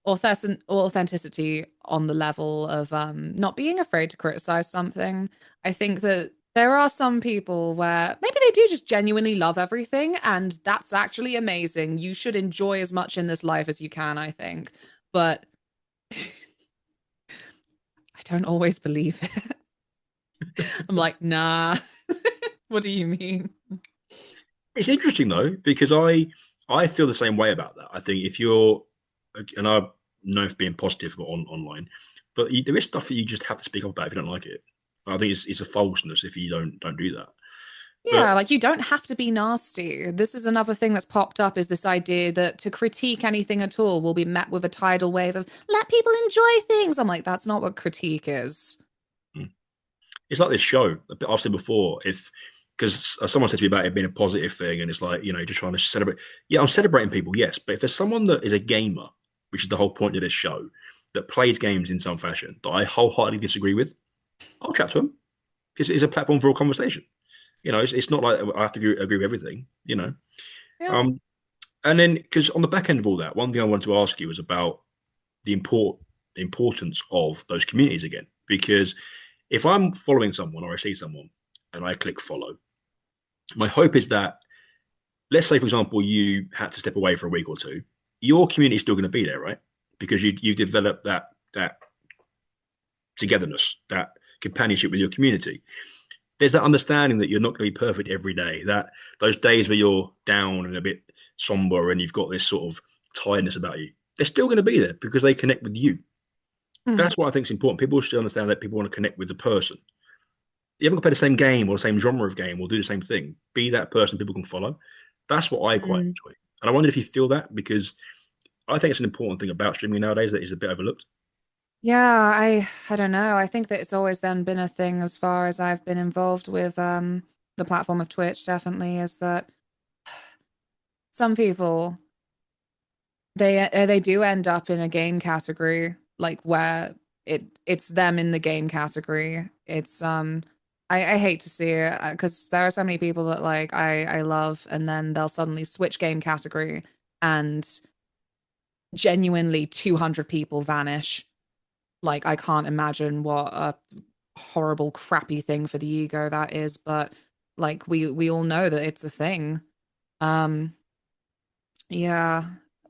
authenticity on the level of not being afraid to criticize something. I think that there are some people where maybe they do just genuinely love everything, and that's actually amazing. You should enjoy as much in this life as you can, I think. But I don't always believe it. I'm like, nah. What do you mean? It's interesting though because I feel the same way about that. I think if you're, and I know for being positive online, but there is stuff that you just have to speak up about if you don't like it. I think it's a falseness if you don't do that. Yeah, But like you don't have to be nasty. This is another thing that's popped up is this idea that to critique anything at all will be met with a tidal wave of let people enjoy things. I'm like, that's not what critique is. mm, it's like this show. I've said before, if because someone said to me about it being a positive thing, and it's like just trying to celebrate. Yeah, I'm celebrating people, yes, but if there's someone that is a gamer, which is the whole point of this show, that plays games in some fashion that I wholeheartedly disagree with, I'll chat to them. It's a platform for a conversation. It's not like I have to agree with everything. Yeah. Um, and then because on the back end of all that, one thing I wanted to ask you was about the importance of those communities again, because if I'm following someone or I see someone and I click follow, my hope is that let's say, for example, you had to step away for a week or two, your community is still going to be there, right? Because you've developed that togetherness, that companionship with your community. There's that understanding that you're not going to be perfect every day. That those days where you're down and a bit somber and you've got this sort of tiredness about you, they're still going to be there because they connect with you. Mm. That's what I think is important. People should understand that people want to connect with the person. You haven't got to play the same game or the same genre of game or do the same thing. Be that person people can follow. That's what I quite Mm. enjoy. And I wonder if you feel that because I think it's an important thing about streaming nowadays that is a bit overlooked. Yeah, I don't know. I think that it's always then been a thing as far as I've been involved with the platform of Twitch, definitely, is that some people they do end up in a game category, like where it's them in the game category. It's I hate to see it because there are so many people that like I love, and then they'll suddenly switch game category and genuinely 200 people vanish. Like I can't imagine what a horrible, crappy thing for the ego that is, but like we all know that it's a thing. Um, yeah,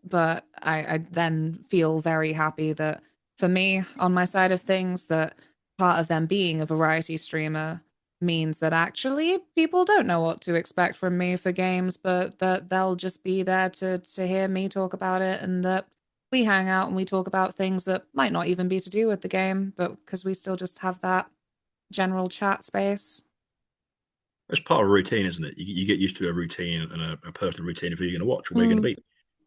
but I then feel very happy that for me, on my side of things, that part of them being a variety streamer means that actually people don't know what to expect from me for games, but that they'll just be there to hear me talk about it, and that we hang out and we talk about things that might not even be to do with the game, but because we still just have that general chat space. It's part of a routine, isn't it? You get used to a routine and a personal routine of who you're going to watch or where you're going to Mm. be.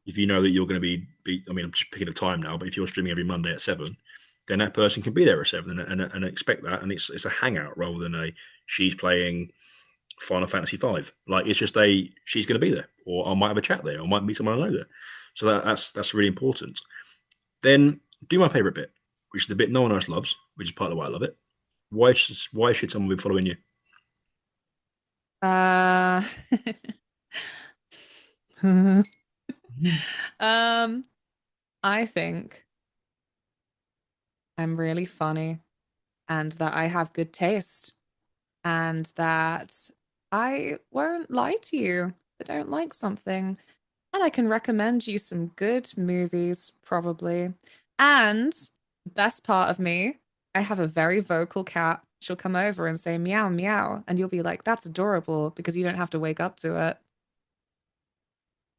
If you know that you're going to be, I mean, I'm just picking a time now, but if you're streaming every Monday at 7, then that person can be there at 7 and expect that. And it's a hangout rather than a she's playing Final Fantasy 5. Like it's just she's going to be there, or I might have a chat there, or I might meet someone I know there. So that's really important. Then do my favorite bit, which is the bit no one else loves, which is part of why I love it. Why should someone be following you? Uh, um, I think I'm really funny and that I have good taste and that I won't lie to you if I don't like something. And I can recommend you some good movies, probably. And best part of me, I have a very vocal cat. She'll come over and say meow, meow. And you'll be like, that's adorable because you don't have to wake up to it.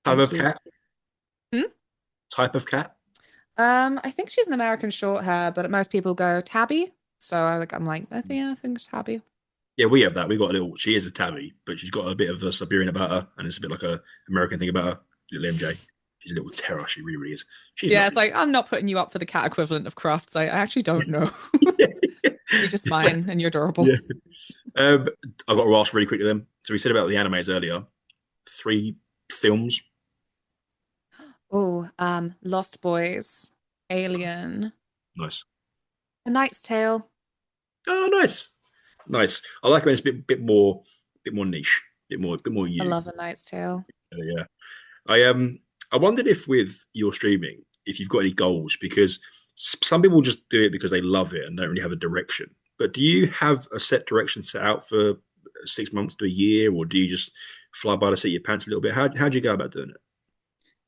Type So of cute. cat? Hmm? Type of cat? I think she's an American short hair, but most people go tabby. So I'm like, I think it's tabby. Yeah, we have that. We got a little. She is a tabby, but she's got a bit of a Siberian about her, and it's a bit like a American thing about her. Little MJ. She's a little terror. She really, really is. She's Yeah, it's lovely. like I'm not putting you up for the cat equivalent of crafts. I actually don't know. Yeah, You're just mine and you're adorable. yeah. Um, I got to ask really quickly then. So we said about the animes earlier. 3 films. Oh, Lost Boys, Alien, Nice. A Knight's Tale. Oh, nice, nice. I like when it's a bit more niche, bit more I you. love A Knight's Tale. Yeah. I wondered if with your streaming, if you've got any goals, because some people just do it because they love it and don't really have a direction. But do you have a set direction set out for 6 months to a year, or do you just fly by the seat of your pants a little bit? How do you go about doing it?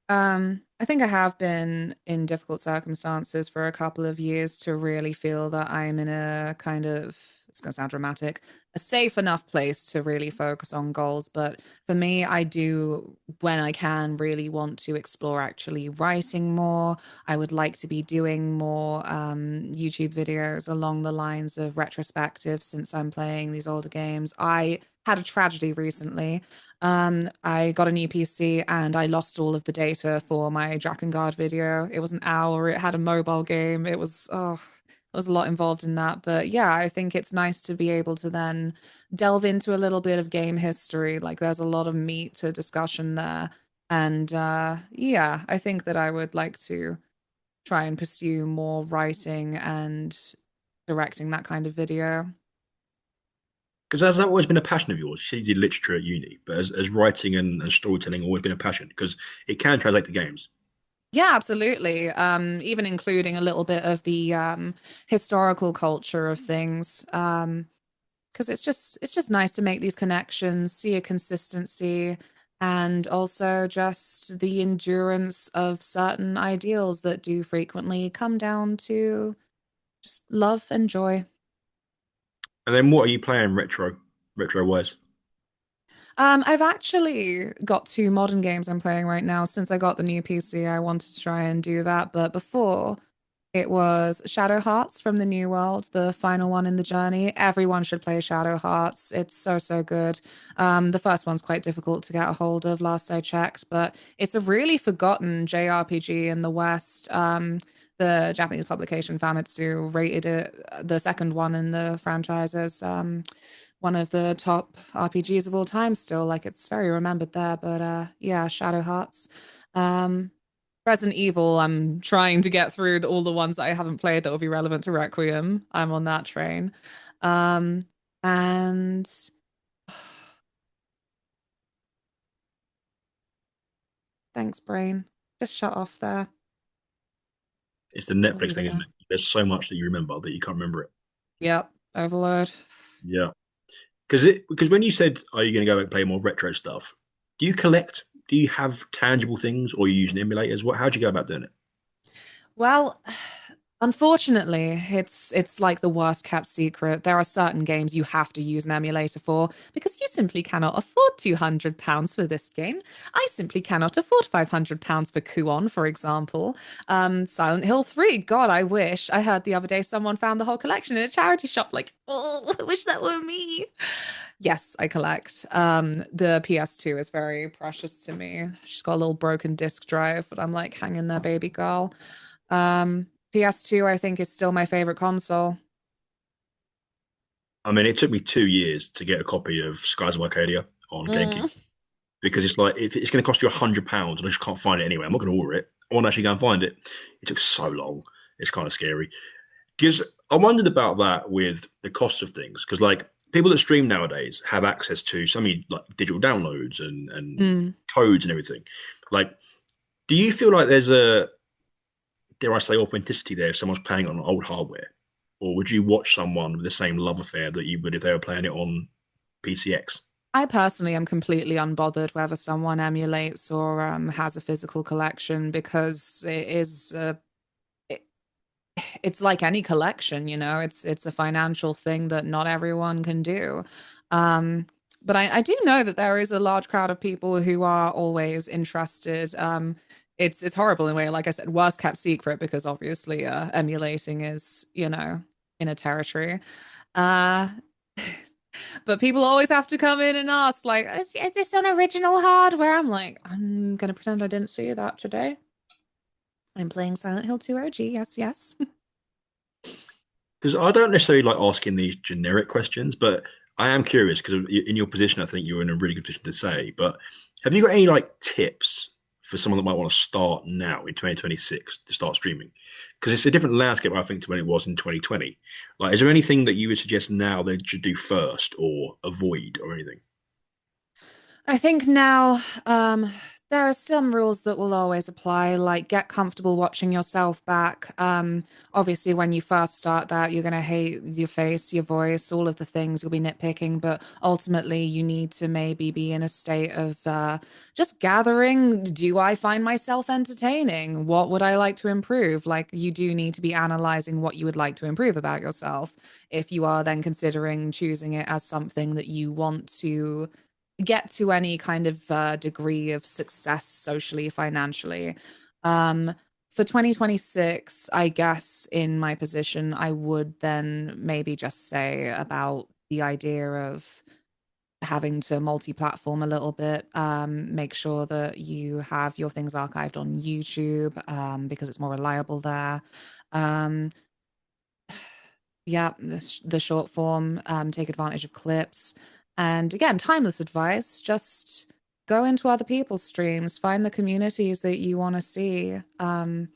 I think I have been in difficult circumstances for a couple of years to really feel that I'm in a kind of, it's going to sound dramatic, a safe enough place to really focus on goals. But for me, I do, when I can, really want to explore actually writing more. I would like to be doing more YouTube videos along the lines of retrospectives since I'm playing these older games. I had a tragedy recently. I got a new PC and I lost all of the data for my Drakengard video. It was an hour, it had a mobile game. There was a lot involved in that. But yeah, I think it's nice to be able to then delve into a little bit of game history. Like there's a lot of meat to discussion there. And yeah, I think that I would like to try and pursue more writing and directing that kind of video. Because has that always been a passion of yours? You said you did literature at uni, but has writing and storytelling always been a passion? Because it can translate to games. Yeah, absolutely. Even including a little bit of the historical culture of things. Because it's just nice to make these connections, see a consistency. and also just the endurance of certain ideals that do frequently come down to just love and joy. And then what are you playing retro wise? I've actually got two modern games I'm playing right now. Since I got the new PC, I wanted to try and do that. But before, it was Shadow Hearts from the New World, the final one in the journey. Everyone should play Shadow Hearts. It's so, so good. The first one's quite difficult to get a hold of, last I checked, but it's a really forgotten JRPG in the West. The Japanese publication Famitsu rated it the second one in the franchise as one of the top RPGs of all time still. Like it's very remembered there. But yeah, Shadow Hearts. Um, Resident Evil, I'm trying to get through all the ones that I haven't played that will be relevant to Requiem. I'm on that train. Um, and thanks, brain. Just shut off there. It's the I'll Netflix leave thing, it isn't there. it? There's so much that you remember that you can't remember it. Yep, overload. Yeah. Because when you said, "Are you going to go and play more retro stuff?" Do you collect? Do you have tangible things, or are you using emulators? How do you go about doing it? Well, unfortunately, it's like the worst kept secret. There are certain games you have to use an emulator for because you simply cannot afford £200 for this game. I simply cannot afford £500 for Kuon, for example. Silent Hill 3, God, I wish. I heard the other day someone found the whole collection in a charity shop. Like, oh, I wish that were me. Yes, I collect. The PS2 is very precious to me. She's got a little broken disc drive, but I'm like, hang in there, baby girl. PS2, I think, is still my favorite console. I mean, it took me 2 years to get a copy of Skies of Arcadia on GameCube Mm. because it's like if it's going to cost you £100 and I just can't find it anyway. I'm not going to order it. I want to actually go and find it. It took so long. It's kind of scary. Because I wondered about that with the cost of things. Because like people that stream nowadays have access to so many like digital downloads and Mm. codes and everything. Like, do you feel like there's a dare I say authenticity there if someone's playing on old hardware, or would you watch someone with the same love affair that you would if they were playing it on PCX? I personally am completely unbothered whether someone emulates or has a physical collection because it, it's like any collection, you know, it's a financial thing that not everyone can do. Um, but I do know that there is a large crowd of people who are always interested. It's horrible in a way, like I said, worst kept secret because obviously emulating is, you know, in a territory. Uh, but people always have to come in and ask, like, is this on original hardware? I'm like, I'm gonna pretend I didn't see that today. I'm playing Silent Hill 2 OG. Yes, yes. Because I don't necessarily like asking these generic questions, but I am curious because in your position, I think you're in a really good position to say. But have you got any like tips for someone that might want to start now in 2026 to start streaming? Because it's a different landscape, I think, to when it was in 2020. Like, is there anything that you would suggest now they should do first or avoid or anything? I think now there are some rules that will always apply, like get comfortable watching yourself back. Obviously, when you first start that, you're going to hate your face, your voice, all of the things you'll be nitpicking, but ultimately, you need to maybe be in a state of just gathering. Do I find myself entertaining? What would I like to improve? Like, you do need to be analyzing what you would like to improve about yourself if you are then considering choosing it as something that you want to get to any kind of degree of success socially, financially. Um, for 2026, I guess in my position, I would then maybe just say about the idea of having to multi-platform a little bit. Make sure that you have your things archived on YouTube because it's more reliable there. Um, yeah, the short form, take advantage of clips. And again, timeless advice, just go into other people's streams, find the communities that you want to see. Other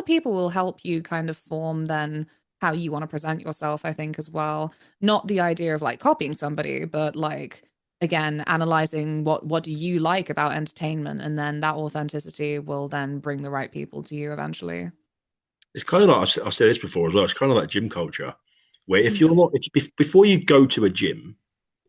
people will help you kind of form then how you want to present yourself, I think, as well. Not the idea of like copying somebody, but like again, analyzing what do you like about entertainment, and then that authenticity will then bring the right people to you eventually. It's kind of like I've said this before as well. It's kind of like gym culture, where if you're not, if before you go to a gym,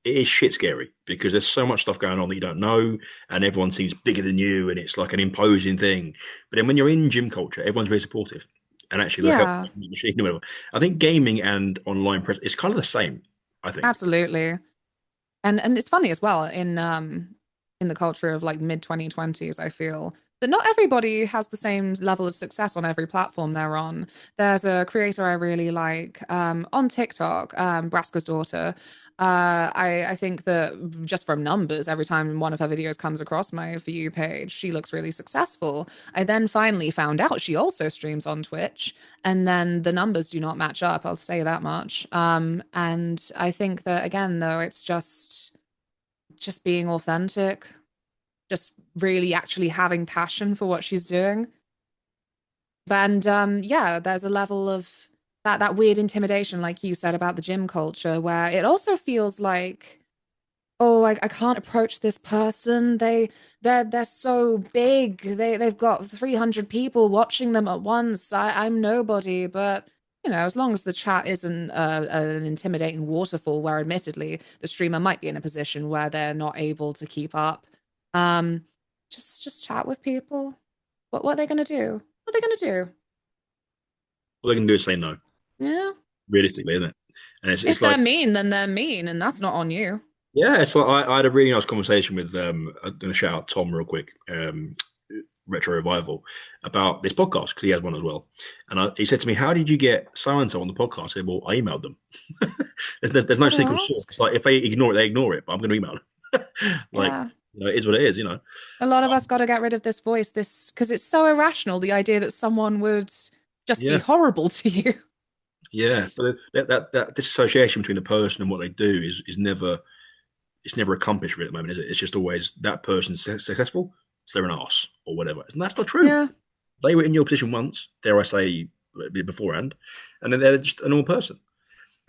it is shit scary because there's so much stuff going on that you don't know, and everyone seems bigger than you, and it's like an imposing thing. But then when you're in gym culture, everyone's very supportive, and actually they'll help Yeah, the machine or whatever. I think gaming and online press it's kind of the same. I think. absolutely. And it's funny as well in the culture of like mid 2020s, I feel that not everybody has the same level of success on every platform they're on. There's a creator I really like on TikTok, Braska's daughter. I think that just from numbers, every time one of her videos comes across my For You page, she looks really successful. I then finally found out she also streams on Twitch, and then the numbers do not match up, I'll say that much. And I think that again, though, it's just being authentic, just really actually having passion for what she's doing. And yeah, there's a level of that weird intimidation, like you said about the gym culture, where it also feels like, oh, I can't approach this person. They're so big. They've got 300 people watching them at once. I'm nobody, but you know, as long as the chat isn't an intimidating waterfall, where admittedly the streamer might be in a position where they're not able to keep up, um, just chat with people. What are they gonna do? What are they gonna do? All they can do is say no, Yeah. realistically, isn't it? And it's If they're like, mean, then they're mean, and that's not on you. yeah, it's like I had a really nice conversation with I'm gonna shout out Tom real quick, Retro Revival, about this podcast because he has one as well. And he said to me, "How did you get so and so on the podcast?" I said, "Well, I emailed them. There's no Gotta secret source. ask. Like if they ignore it, they ignore it. But I'm going to email them. Like Yeah. it is what it is. You know. A lot of us got to get rid of this voice, this because it's so irrational, the idea that someone would just be Yeah, horrible to you. yeah. But that disassociation between the person and what they do is never it's never accomplished really at the moment, is it? It's just always that person's successful, so they're an ass or whatever. And that's not true. Yeah. They were in your position once, dare I say, beforehand, and then they're just a normal person.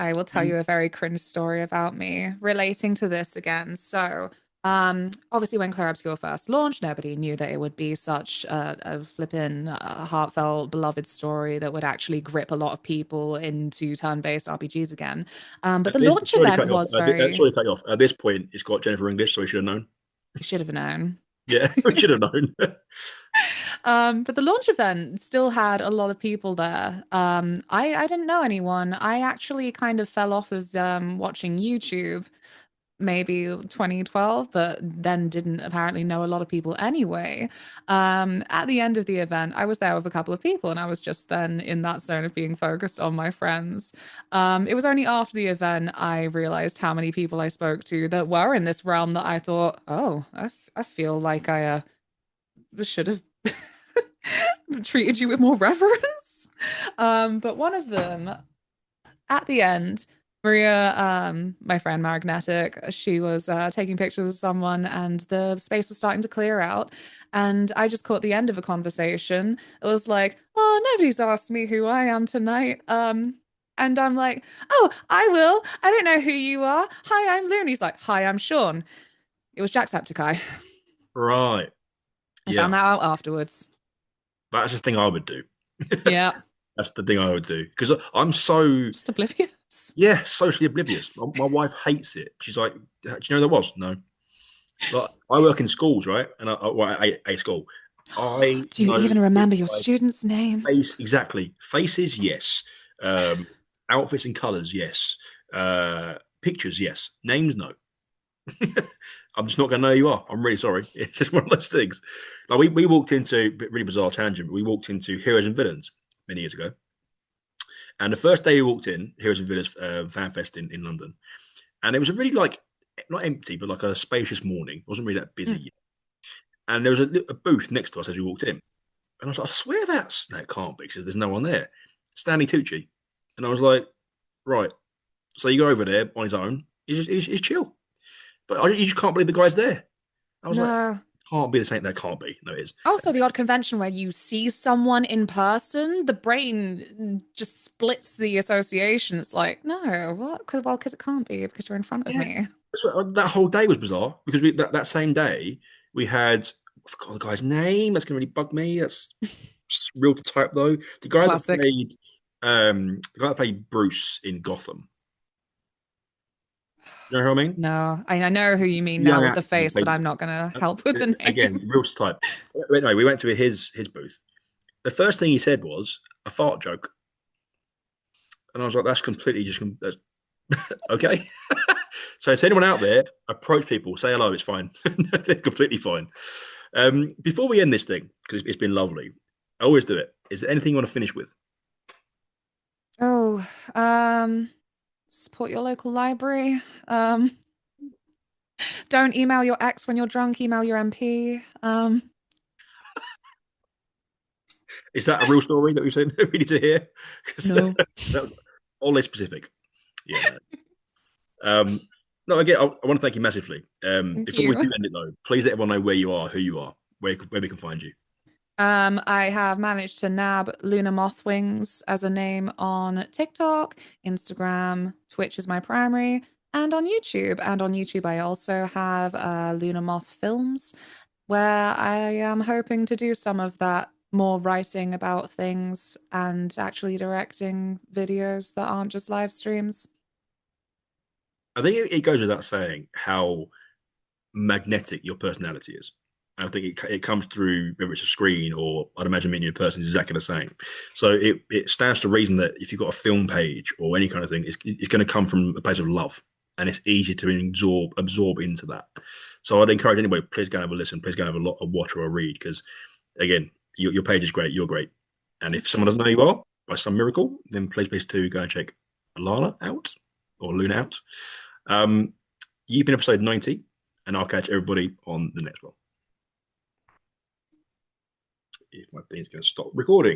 I will tell you a very cringe story about me relating to this again. So, obviously, when Clair Obscure first launched, nobody knew that it would be such a flippin' heartfelt, beloved story that would actually grip a lot of people into turn-based RPGs again. But the launch Sorry to cut event you off. was very, Sorry to cut you off. At this point, it's got Jennifer English, so we should have known. you should have known. Yeah, we should have known. But the launch event still had a lot of people there. I didn't know anyone. I actually kind of fell off of watching YouTube maybe 2012, but then didn't apparently know a lot of people anyway. At the end of the event, I was there with a couple of people, and I was just then in that zone of being focused on my friends. It was only after the event I realized how many people I spoke to that were in this realm that I thought, oh, I feel like I should have treated you with more reverence. But one of them at the end, Maria, my friend Magnetic, she was taking pictures of someone and the space was starting to clear out. And I just caught the end of a conversation. It was like, oh, nobody's asked me who I am tonight. And I'm like, oh, I will. I don't know who you are. Hi, I'm Lou. And he's like, hi, I'm Sean. It was Jacksepticeye. Right. I found Yeah. that out afterwards. That's the thing I would do. Yeah, That's the thing I would do because I'm so just oblivious. yeah socially oblivious. My wife hates it. She's like, "Do you know there was no?" Like I work in schools, right? And well, a school. I Do you know even remember your like students' names? face exactly faces, yes. Um, Outfits and colors, yes. Pictures, yes. Names, no. I'm just not going to know who you are. I'm really sorry. It's just one of those things. Like we walked into really bizarre tangent. But we walked into Heroes and Villains many years ago, and the first day we walked in Heroes and Villains fan fest in London, and it was a really like not empty but like a spacious morning. It wasn't really that Mm. busy, and there was a booth next to us as we walked in, and I was like, I swear that's no, it can't be because there's no one there. Stanley Tucci, and I was like, right. So you go over there on his own. He's chill, but you just can't believe the guy's there. I was like, No. can't be the same. That can't be. No, it is. Also, the odd convention where you see someone in person, the brain just splits the association. It's like, no, what? Well, because it can't be because you're in front of Yeah. me. That whole day was bizarre because that same day we had I forgot the guy's name. That's gonna really bug me. That's real to type though. Classic. The guy that played Bruce in Gotham. You know what I mean? No, I know who you mean now Young with the actor who face, but played I'm not going to help with the again, name. real type. Anyway, we went to his booth. The first thing he said was a fart joke, and I was like, "That's completely just that's okay." So, to anyone out there, approach people, say hello. It's fine. They're completely fine. Before we end this thing, because it's been lovely, I always do it. Is there anything you want to finish with? Oh, um, support your local library. Don't email your ex when you're drunk, email your MP. Is that a real story that we've seen? We need to hear because No. that was all specific. Yeah, no. Um, no, again, I want to thank you massively. Thank Before we do you. end it though, please let everyone know where you are, who you are, where we can find you. I have managed to nab LunaMothWings as a name on TikTok, Instagram, Twitch is my primary, and on YouTube. And on YouTube, I also have Luna Moth Films, where I am hoping to do some of that more writing about things and actually directing videos that aren't just live streams. I think it goes without saying how magnetic your personality is. I think it comes through whether it's a screen or I'd imagine meeting in person is exactly the same. So it stands to reason that if you've got a film page or any kind of thing, it's going to come from a place of love, and it's easy to absorb into that. So I'd encourage anybody, please go and have a listen, please go and have a watch or a read because again, your page is great, you're great, and if Thank someone you. doesn't know who you are by some miracle, then please to go and check Lana out or Luna out. Um, you've been episode 90, and I'll catch everybody on the next one. If my thing's going to stop recording.